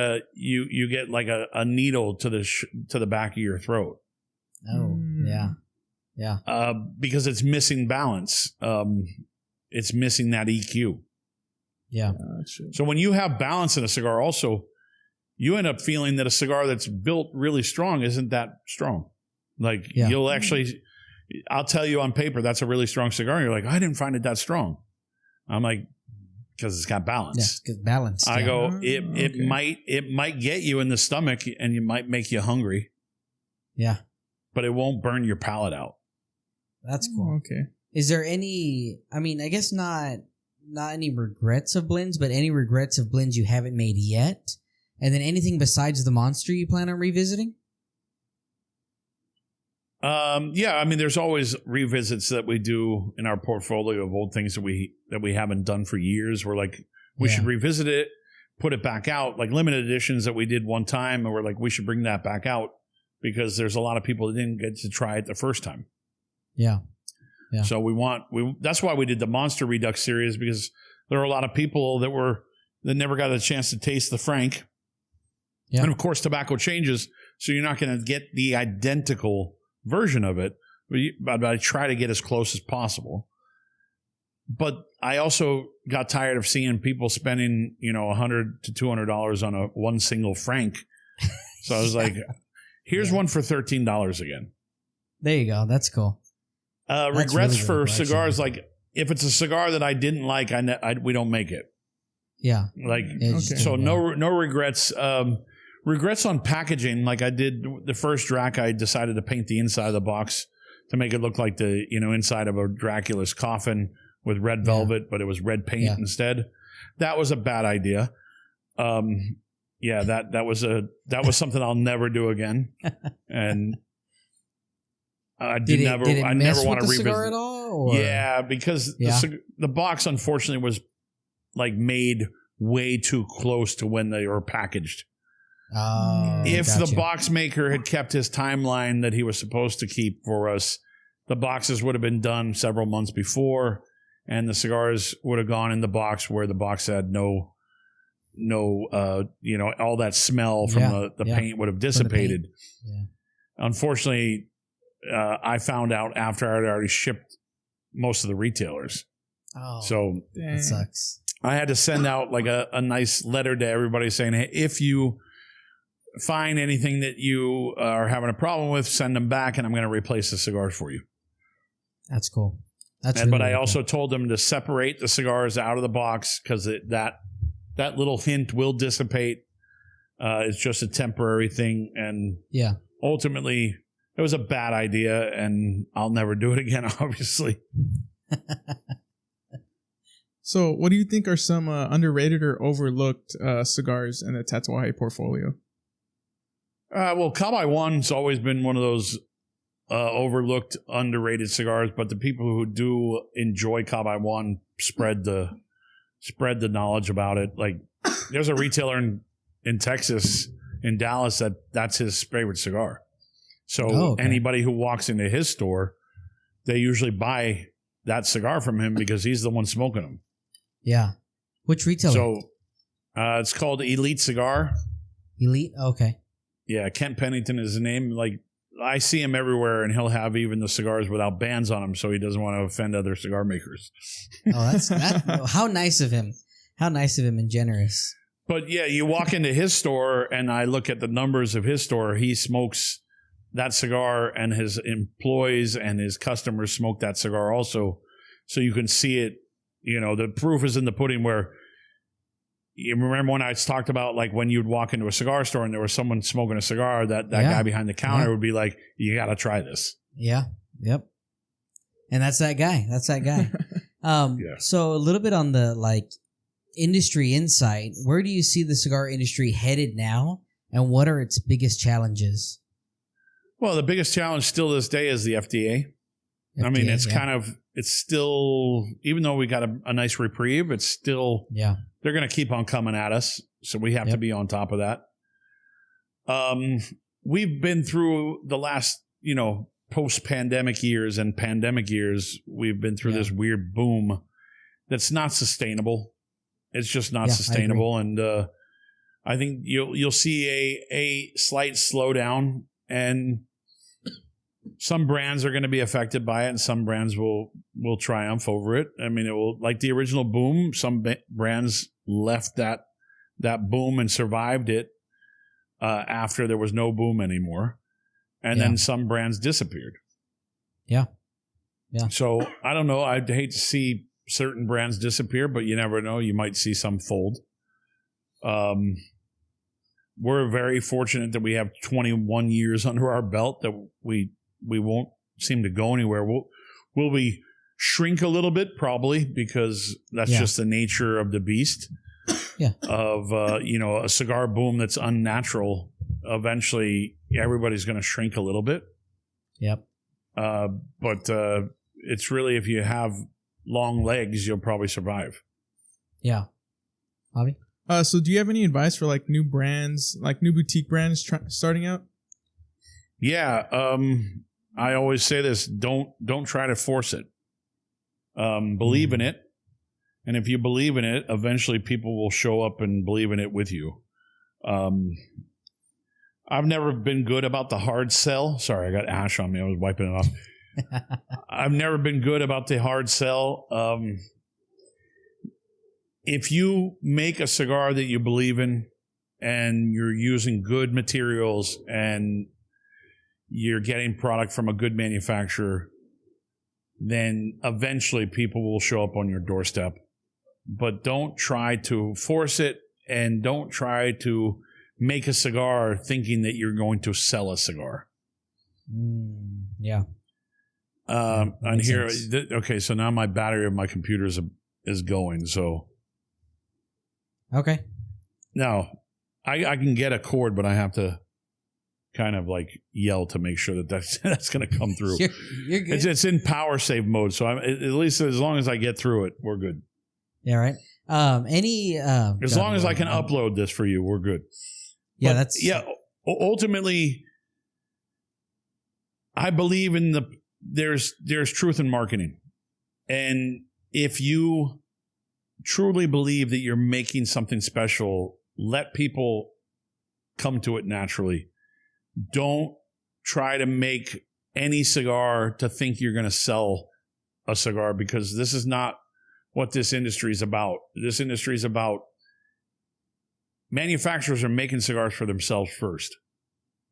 like a needle to the back of your throat. Oh, yeah. Because it's missing balance. It's missing that EQ. Yeah. So when you have balance in a cigar, also, you end up feeling that a cigar that's built really strong isn't that strong. Like, you'll actually, I'll tell you on paper, that's a really strong cigar. And you're like, "I didn't find it that strong." I'm like, because it's got balance. Yeah, because balance. I go, it might get you in the stomach, and it might make you hungry. Yeah. But it won't burn your palate out. That's cool. Okay. Is there any, I guess not any regrets of blends, but any regrets of blends you haven't made yet? And then anything besides the Monster you plan on revisiting? Yeah, I mean, there's always revisits that we do in our portfolio of old things that we haven't done for years. We're like, we should revisit it, put it back out, like limited editions that we did one time, and we're like, we should bring that back out because there's a lot of people that didn't get to try it the first time. Yeah. Yeah. So that's why we did the Monster Redux series, because there are a lot of people that never got a chance to taste the Frank. Yeah. And of course, tobacco changes, so you're not going to get the identical version of it, but I try to get as close as possible. But I also got tired of seeing people spending, $100 to $200 on one single Frank. So I was like, here's one for $13 again. There you go. That's cool. Regrets really for cigars, like if it's a cigar that I didn't like, we don't make it. Yeah. Like, okay. So no regrets. Regrets on packaging, like I did the first Drac, I decided to paint the inside of the box to make it look like the inside of a Dracula's coffin with red velvet, but it was red paint instead. That was a bad idea. That was something I'll never do again. And I never want to revisit cigar at all. Or? Yeah, because the box unfortunately was like made way too close to when they were packaged. If the box maker had kept his timeline that he was supposed to keep for us, the boxes would have been done several months before, and the cigars would have gone in the box where the box had no all that smell from the paint would have dissipated. Yeah. Unfortunately, I found out after I had already shipped most of the retailers. Oh, so that sucks. I had to send out like a nice letter to everybody saying, hey, if you find anything that you are having a problem with, send them back, and I'm going to replace the cigars for you. That's cool. But I also told them to separate the cigars out of the box because that little hint will dissipate. It's just a temporary thing, and ultimately it was a bad idea, and I'll never do it again, obviously. So what do you think are some underrated or overlooked cigars in the Tatuaje portfolio? Well, Cabai One's always been one of those overlooked, underrated cigars, but the people who do enjoy Cabai One spread the knowledge about it. Like, there's a retailer in Texas, in Dallas, that's his favorite cigar. So anybody who walks into his store, they usually buy that cigar from him because he's the one smoking them. Yeah. Which retailer? So it's called Elite Cigar. Elite? Okay. Yeah, Kent Pennington is the name. Like, I see him everywhere, and he'll have even the cigars without bands on them, so he doesn't want to offend other cigar makers. How nice of him. How nice of him and generous. But yeah, you walk into his store, and I look at the numbers of his store. He smokes that cigar, and his employees and his customers smoke that cigar also. So you can see it. The proof is in the pudding, where you remember when I talked about, like, when you'd walk into a cigar store and there was someone smoking a cigar, that guy behind the counter would be like, you got to try this. Yeah. Yep. And that's that guy. So a little bit on the industry insight, where do you see the cigar industry headed now, and what are its biggest challenges? Well, the biggest challenge still to this day is the FDA. I mean, it's it's still, even though we got a nice reprieve, it's still, they're going to keep on coming at us. So we have to be on top of that. We've been through the last, post-pandemic years and pandemic years. We've been through this weird boom that's not sustainable. It's just not sustainable. And I think you'll see a slight slowdown, and some brands are going to be affected by it, and some brands will triumph over it. I mean, it will, like the original boom, some brands left that boom and survived it after there was no boom anymore. And then some brands disappeared. Yeah. Yeah. So I don't know. I'd hate to see certain brands disappear, but you never know. You might see some fold. We're very fortunate that we have 21 years under our belt, that we won't seem to go anywhere. Will we shrink a little bit? Probably, because that's just the nature of the beast. of a cigar boom that's unnatural. Eventually, everybody's going to shrink a little bit. Yep. But it's really, if you have long legs, you'll probably survive. Yeah. Bobby? So do you have any advice for like new brands, like new boutique brands starting out? Yeah. I always say this: don't try to force it. Believe in it, and if you believe in it, eventually people will show up and believe in it with you. I've never been good about the hard sell. Sorry, I got ash on me. I was wiping it off. I've never been good about the hard sell. If you make a cigar that you believe in and you're using good materials and you're getting product from a good manufacturer, then eventually people will show up on your doorstep. But don't try to force it, and don't try to make a cigar thinking that you're going to sell a cigar. Yeah. And here, okay, so now my battery of my computer is going, so. Okay. Now, I can get a cord, but I have to kind of like yell to make sure that's going to come through. You're good. It's in power save mode, so at least as long as I get through it, we're good. Yeah, right. As long as I can upload this for you, we're good. Yeah, but ultimately, I believe in there's truth in marketing, and if you truly believe that you're making something special, let people come to it naturally. Don't try to make any cigar to think you're going to sell a cigar, because this is not what this industry is about. This industry is about manufacturers are making cigars for themselves first.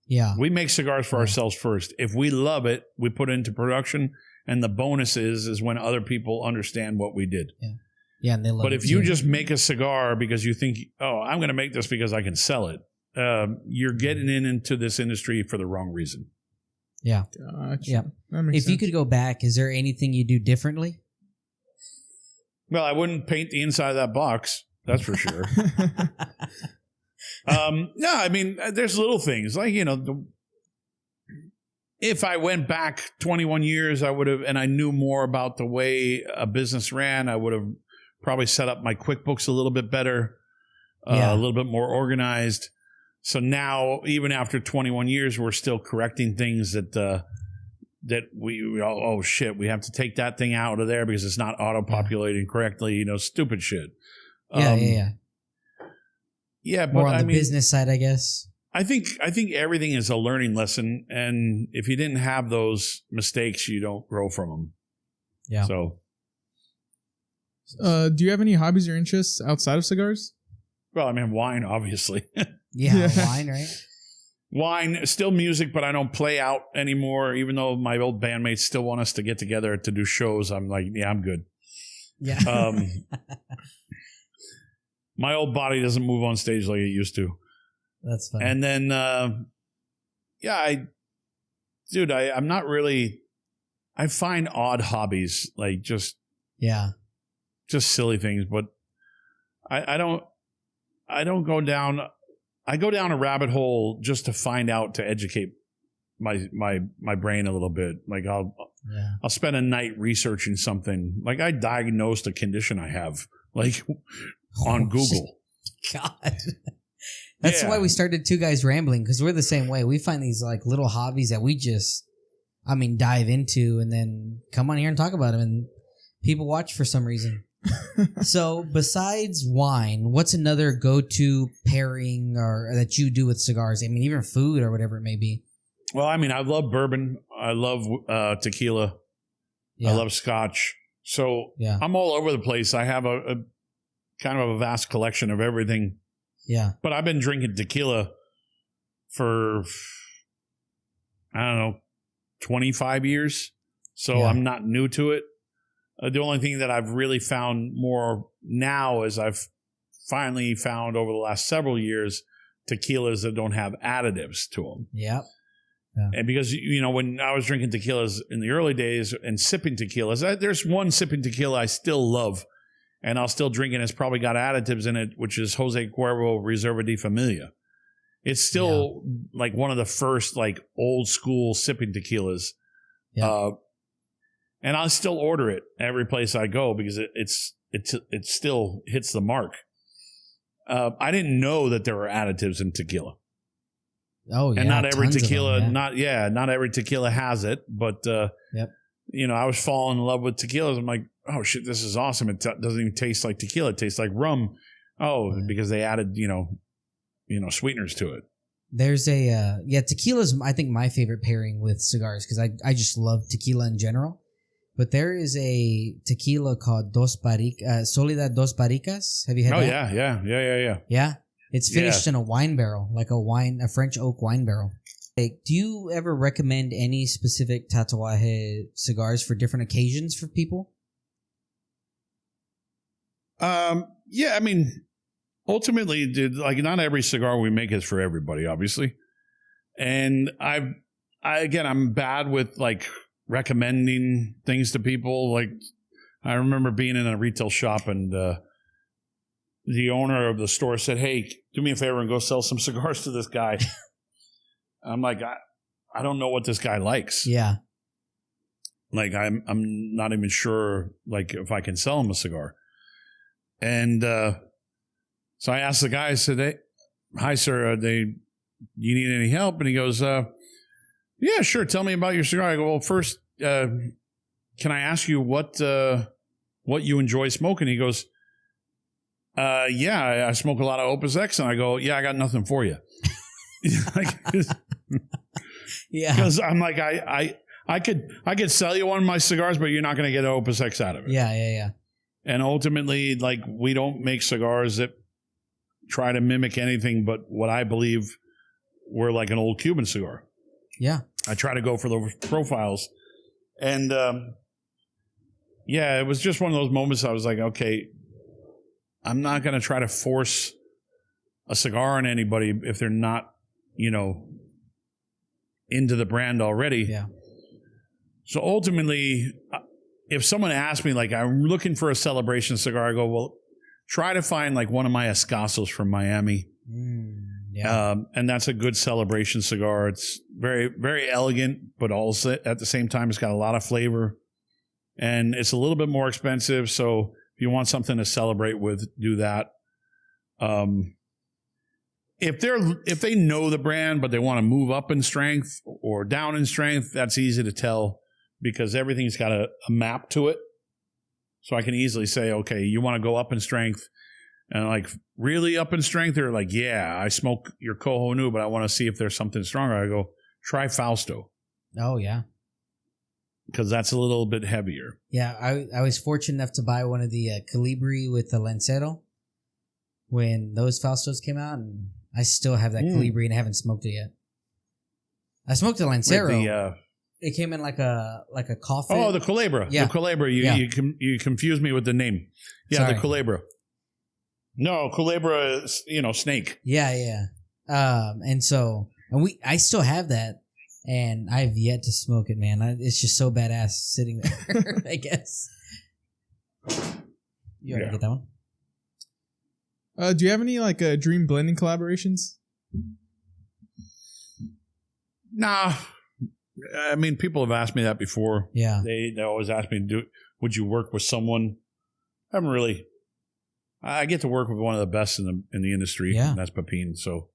Yeah. We make cigars for ourselves first. If we love it, we put it into production, and the bonus is when other people understand what we did. Yeah. Yeah, and they love but it if you too. just make a cigar because you think, oh, I'm going to make this because I can sell it, you're getting into this industry for the wrong reason. Yeah. Gotcha. Yeah. If you could go back, is there anything you do differently? Well, I wouldn't paint the inside of that box. That's for sure. No, I mean, there's little things like, if I went back 21 years, I would have, and I knew more about the way a business ran, I would have probably set up my QuickBooks a little bit better, a little bit more organized. So now, even after 21 years, we're still correcting things that we have to take that thing out of there because it's not auto-populating correctly, stupid shit. Yeah, but more on the business side, I guess. I think everything is a learning lesson, and if you didn't have those mistakes, you don't grow from them. Yeah. So, do you have any hobbies or interests outside of cigars? Well, I mean, wine, obviously. Wine, right? Wine, still music, but I don't play out anymore. Even though my old bandmates still want us to get together to do shows, I'm like, yeah, I'm good. Yeah. My old body doesn't move on stage like it used to. That's fine. And then, I'm not really. I find odd hobbies, like just silly things, but I don't go down. I go down a rabbit hole just to find out, to educate my brain a little bit. Like I'll spend a night researching something. Like I diagnosed a condition I have, like on Google. God. That's why we started Two Guys Rambling, because we're the same way. We find these like little hobbies that we just, dive into and then come on here and talk about them, and people watch for some reason. So besides wine, what's another go-to pairing or that you do with cigars? I mean, even food or whatever it may be. Well, I love bourbon. I love tequila. I love scotch. So I'm all over the place. I have a kind of a vast collection of everything. Yeah. But I've been drinking tequila for, 25 years. So I'm not new to it. The only thing that I've really found more now is I've finally found over the last several years tequilas that don't have additives to them. Yep. And because, when I was drinking tequilas in the early days and sipping tequilas, there's one sipping tequila I still love, and I'll still drink it. And it's probably got additives in it, which is Jose Cuervo Reserva de Familia. It's still like one of the first like old school sipping tequilas. Yeah. And I still order it every place I go because it still hits the mark. I didn't know that there were additives in tequila. Oh, yeah. And not every tequila, them, not every tequila has it. But, you know, I was falling in love with tequilas. I'm like, oh, shit, this is awesome. It doesn't even taste like tequila. It tastes like rum. Oh, because they added, you know, sweeteners to it. There's tequila's, I think, my favorite pairing with cigars because I just love tequila in general. But there is a tequila called Soledad Dos Barricas. Have you had that? Yeah. Yeah? It's finished in a wine barrel, like a French oak wine barrel. Like, do you ever recommend any specific Tatuaje cigars for different occasions for people? Yeah, I mean, ultimately, like not every cigar we make is for everybody, obviously. And I'm bad with like recommending things to people. Like I remember being in a retail shop and the owner of the store said, "Hey, do me a favor and go sell some cigars to this guy." I'm like, I don't know what this guy likes. Yeah. Like I'm not even sure like if I can sell him a cigar. And so I asked the guy, I said, "Hey, hi sir, you need any help?" And he goes, "Yeah, sure. Tell me about your cigar." I go, "Well, first, can I ask you what you enjoy smoking?" He goes, "Yeah, I smoke a lot of Opus X." And I go, "Yeah, I got nothing for you." Yeah, because I'm like, I could sell you one of my cigars, but you're not going to get an Opus X out of it. Yeah. And ultimately, like, we don't make cigars that try to mimic anything but what I believe were like an old Cuban cigar. Yeah. I try to go for those profiles. And it was just one of those moments I was like, okay, I'm not going to try to force a cigar on anybody if they're not, into the brand already. Yeah. So ultimately, if someone asks me, like, I'm looking for a celebration cigar, I go, well, try to find like one of my Escasos from Miami. And that's a good celebration cigar. It's very, very elegant, but also at the same time, it's got a lot of flavor. And it's a little bit more expensive. So if you want something to celebrate with, do that. If they know the brand, but they want to move up in strength or down in strength, that's easy to tell because everything's got a map to it. So I can easily say, okay, you want to go up in strength and like really up in strength. They're like, yeah, I smoke your Coho Nu, but I want to see if there's something stronger. I go, try Fausto. Oh, yeah. Because that's a little bit heavier. Yeah, I was fortunate enough to buy one of the Calibri with the Lancero when those Faustos came out, and I still have that Calibri and I haven't smoked it yet. I smoked the Lancero. It came in like a coffin. Oh, the Culebra. Yeah. The Culebra. You confused me with the name. Yeah, sorry. The Culebra. No, Culebra is, snake. Yeah. I still have that, and I've yet to smoke it, man. It's just so badass sitting there, I guess. You already get that one? Do you have any like dream blending collaborations? Nah. I mean, people have asked me that before. Yeah. They always ask me, would you work with someone? I haven't really. I get to work with one of the best in the industry. Yeah. And that's Pepin. So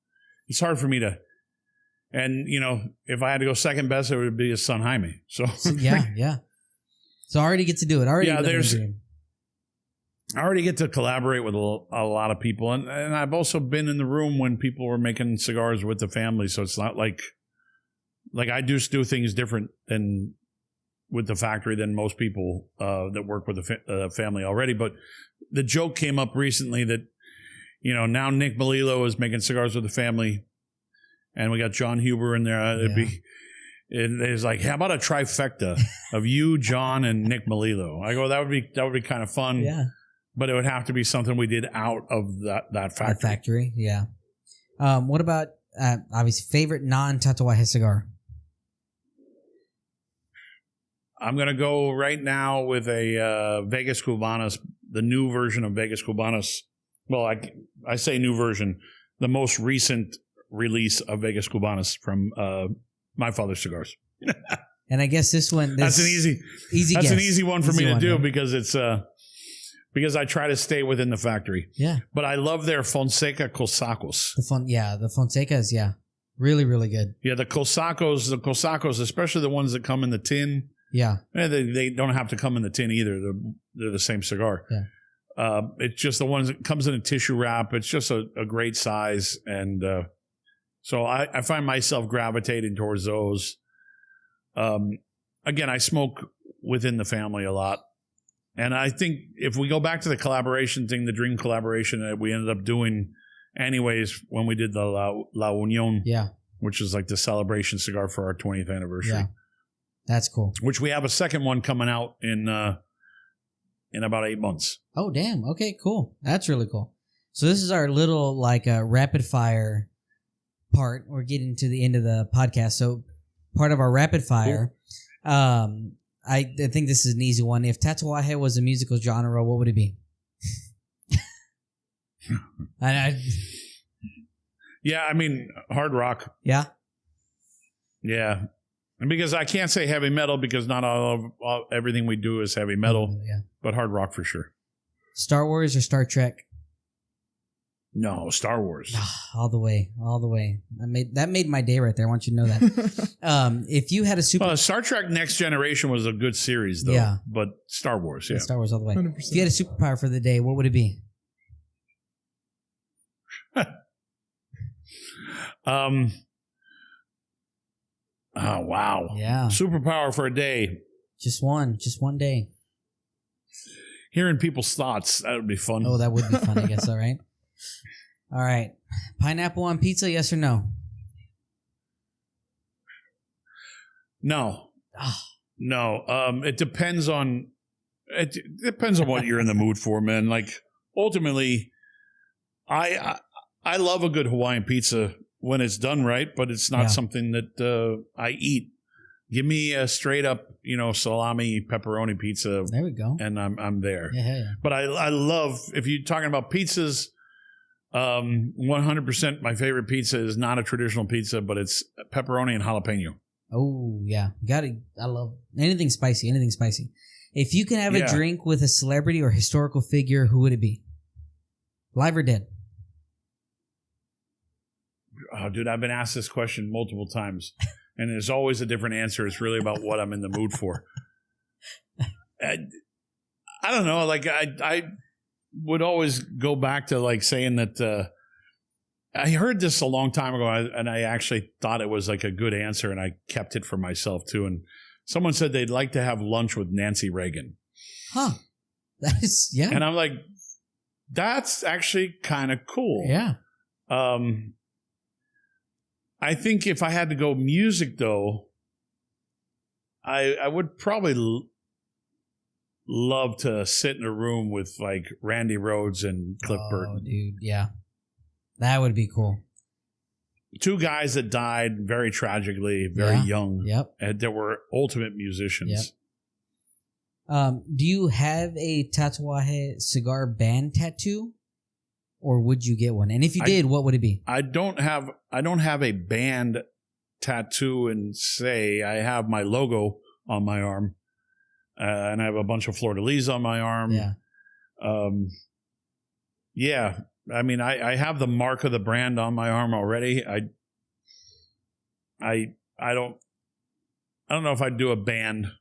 it's hard for me to. And, if I had to go second best, it would be his son, Jaime. So yeah. So I already get to do it. I already get to collaborate with a lot of people. And I've also been in the room when people were making cigars with the family. So it's not like I do things different than with the factory than most people that work with the family already. But the joke came up recently that, now Nick Melillo is making cigars with the family. And we got John Huber in there. It's like, how about a trifecta of you, John, and Nick Melillo? I go, that would be kind of fun. Yeah. But it would have to be something we did out of that factory. That factory, yeah. What about, obviously, favorite non-Tatuaje cigar? I'm going to go right now with a Vegas Cubanas the new version of Vegas Cubanos. Well, I say new version, the most recent release of Vegas Cubanos from My Father's Cigars. And I guess this one, that's an easy guess. An easy one for me to do because it's because I try to stay within the factory. Yeah. But I love their Fonseca Cosacos. The Fonsecas, yeah. Really, really good. Yeah, the Cosacos, especially the ones that come in the tin. Yeah. They don't have to come in the tin either. They're the same cigar. Yeah. It's just the ones that comes in a tissue wrap. It's just a great size. And so I find myself gravitating towards those. Again, I smoke within the family a lot. And I think if we go back to the collaboration thing, the dream collaboration that we ended up doing anyways when we did the La Union, which is like the celebration cigar for our 20th anniversary. Yeah, that's cool. Which we have a second one coming out in about 8 months. Oh, damn. Okay, cool. That's really cool. So this is our little rapid fire part. We're getting to the end of the podcast. So part of our rapid fire, cool. I think this is an easy one. If Tatuaje was a musical genre, what would it be? Yeah, I mean, hard rock. Yeah? Yeah. And because I can't say heavy metal because not everything we do is heavy metal, but hard rock for sure. Star Wars or Star Trek? No, Star Wars. All the way. That made my day right there. I want you to know that. If you had a Star Trek Next Generation was a good series, though. Yeah. But Star Wars, yeah. Star Wars all the way. 100%. If you had a superpower for the day, what would it be? Oh, wow. Yeah. Superpower for a day. Just one day. Hearing people's thoughts, that would be fun. Oh, that would be fun, I guess. All right. All right. Pineapple on pizza, yes or no? No. No. It depends on what you're in the mood for, man. Like ultimately, I love a good Hawaiian pizza when it's done right, but it's not something that I eat. Give me a straight up, salami pepperoni pizza. There we go. And I'm there. Yeah. But I love, if you're talking about pizzas, 100% my favorite pizza is not a traditional pizza, but it's pepperoni and jalapeno. Oh, yeah. I love anything spicy. If you can have a drink with a celebrity or historical figure, who would it be? Live or dead? Oh, dude, I've been asked this question multiple times, and there's always a different answer. It's really about what I'm in the mood for. I don't know. Like, I would always go back to, like, saying that I heard this a long time ago, and I actually thought it was, like, a good answer, and I kept it for myself, too. And someone said they'd like to have lunch with Nancy Reagan. Huh. That is, yeah. And I'm like, that's actually kind of cool. Yeah. I think if I had to go music, though, I would probably love to sit in a room with, like, Randy Rhoads and Cliff Burton. Oh, dude, yeah. That would be cool. Two guys that died very tragically, very young. Yep. And they were ultimate musicians. Yep. Do you have a Tatuaje cigar band tattoo? Or would you get one? And if you did, what would it be? I don't have a band tattoo and say I have my logo on my arm, and I have a bunch of fleur-de-lis on my arm. Yeah. Yeah. I mean, I have the mark of the brand on my arm already. I don't know if I'd do a band.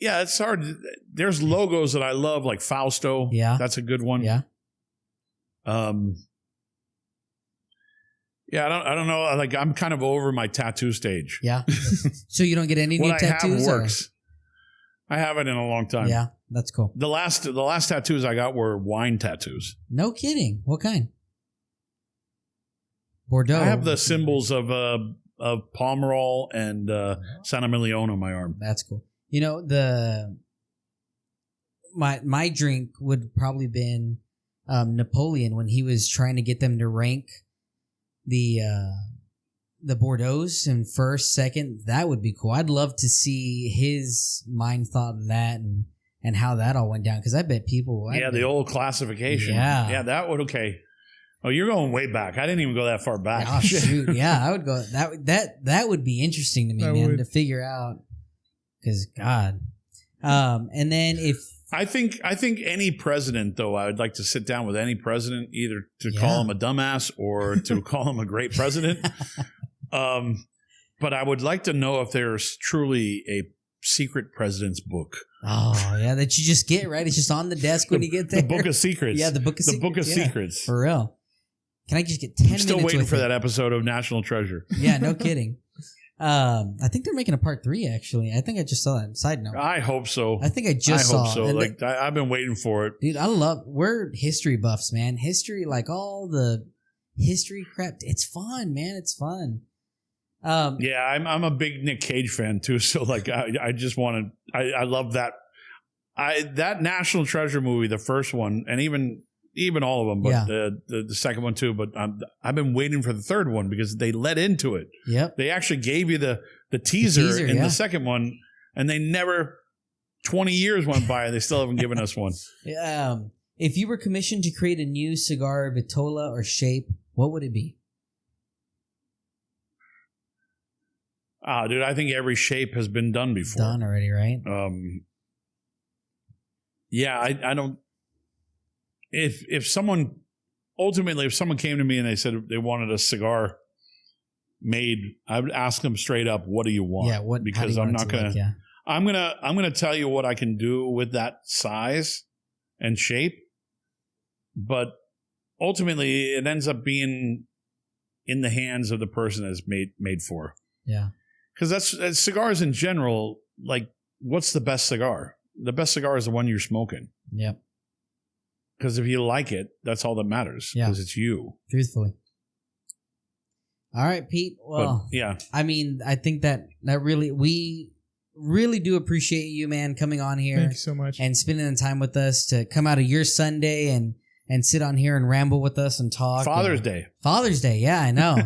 Yeah, it's hard. There's logos that I love, like Fausto. Yeah. That's a good one. Yeah. Yeah, I don't know. Like, I'm kind of over my tattoo stage. Yeah. So you don't get any new what tattoos? I have works. I haven't in a long time. Yeah, that's cool. The last tattoos I got were wine tattoos. No kidding. What kind? Bordeaux. I have the symbols of Pomerol and San Emilion on my arm. That's cool. My drink would probably been Napoleon when he was trying to get them to rank the Bordeaux's in first, second. That would be cool. I'd love to see his mind thought of that and how that all went down. Because I bet people... the old classification. Yeah, that would... Okay. Oh, you're going way back. I didn't even go that far back. Oh, shoot. Yeah, I would go... That would be interesting to me, man, to figure out. Because, God... and then if I think any president, though, I would like to sit down with any president, either to call him a dumbass or to call him a great president. But I would like to know if there's truly a secret president's book. Oh yeah, that you just get right. It's just on the desk when you get there. The Book of Secrets. Yeah, the Book of Secrets. The Book of Secrets. For real. Can I just get 10 minutes? I'm still waiting for that episode of National Treasure. Yeah, no kidding. I think they're making a part 3, actually. I think I just saw that. Side note. I hope so. I think I just saw. I hope so. Like I've been waiting for it. Dude, we're history buffs, man. History, like all the history crap. It's fun, man. It's fun. Yeah, I'm a big Nick Cage fan too. So like, I just want to. I love that. That National Treasure movie, the first one, and even all of them, but the second one too. But I've been waiting for the third one because they led into it. Yep. They actually gave you the teaser in the second one, and they never. 20 years went by, and they still haven't given us one. If you were commissioned to create a new cigar, vitola, or shape, what would it be? Dude, I think every shape has been done before. Done already, right? Yeah, I don't. If someone came to me and they said they wanted a cigar made, I would ask them straight up, "What do you want?" Yeah, what? Because I'm not gonna. I'm gonna tell you what I can do with that size and shape, but ultimately it ends up being in the hands of the person that's made for. Yeah. Because that's cigars in general. Like, what's the best cigar? The best cigar is the one you're smoking. Yep. Because if you like it, that's all that matters. Yeah. Because it's you. Truthfully. All right, Pete. Well, but, yeah. I mean, I think that we really do appreciate you, man, coming on here. Thank you so much. And spending the time with us to come out of your Sunday and sit on here and ramble with us and talk. Father's Day. Yeah, I know.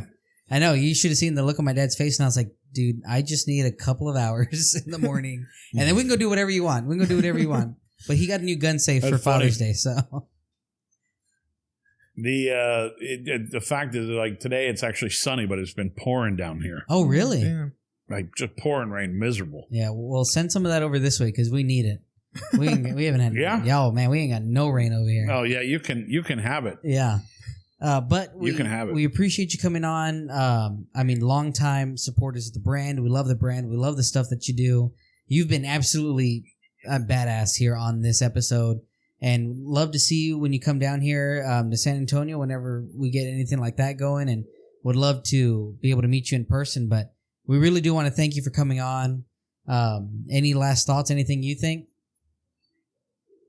I know. You should have seen the look on my dad's face, and I was like, dude, I just need a couple of hours in the morning, and then we can go do whatever you want. But he got a new gun safe for Father's Day, so. The fact is, like, today it's actually sunny, but it's been pouring down here. Oh, really? Damn. Like, just pouring rain, miserable. Yeah, we'll send some of that over this way because we need it. We haven't had. Yeah, man, we ain't got no rain over here. Oh yeah, you can have it. Yeah. But you can have it. We appreciate you coming on. I mean, longtime supporters of the brand. We love the brand. We love the stuff that you do. You've been absolutely a badass here on this episode, and love to see you when you come down here to San Antonio whenever we get anything like that going, and would love to be able to meet you in person. But we really do want to thank you for coming on. Any last thoughts? Anything you think?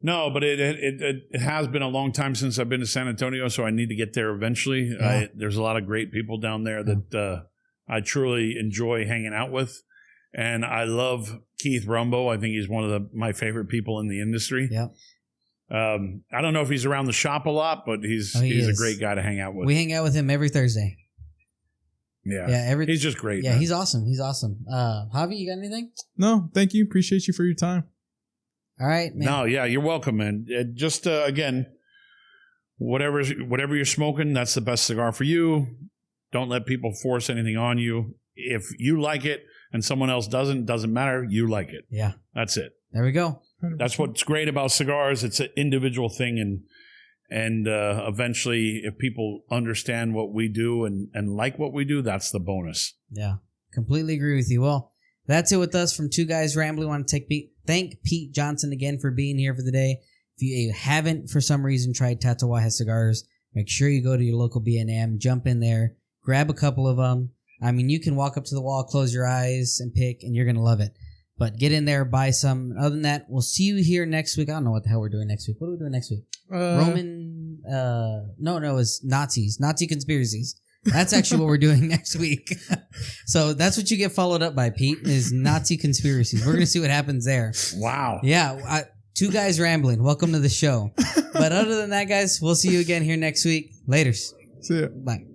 No, but it has been a long time since I've been to San Antonio, so I need to get there eventually. Yeah. There's a lot of great people down there that I truly enjoy hanging out with, and I love Keith Rumbo. I think he's one of my favorite people in the industry. Yeah. I don't know if he's around the shop a lot, but he's a great guy to hang out with. We hang out with him every Thursday. Yeah. He's just great. Yeah, man. he's awesome. Javi, you got anything? No, thank you. Appreciate you for your time. All right, man. No, yeah, you're welcome, man. Just again, whatever you're smoking, that's the best cigar for you. Don't let people force anything on you. If you like it and someone else doesn't matter. You like it. Yeah, that's it. There we go. 100%. That's what's great about cigars. It's an individual thing, and eventually, if people understand what we do and like what we do, that's the bonus. Yeah, completely agree with you. Well, that's it with us from Two Guys Rambling. Want to thank Pete Johnson again for being here for the day. If you haven't, for some reason, tried Tatuaje Cigars, make sure you go to your local B&M, jump in there, grab a couple of them. I mean, you can walk up to the wall, close your eyes, and pick, and you're going to love it. But get in there, buy some. Other than that, we'll see you here next week. I don't know what the hell we're doing next week. What are we doing next week? Roman, no, it's Nazis. Nazi conspiracies. That's actually what we're doing next week. So that's what you get followed up by, Pete, is Nazi conspiracies. We're going to see what happens there. Wow. Yeah. Two Guys Rambling. Welcome to the show. But other than that, guys, we'll see you again here next week. Laters. See ya. Bye.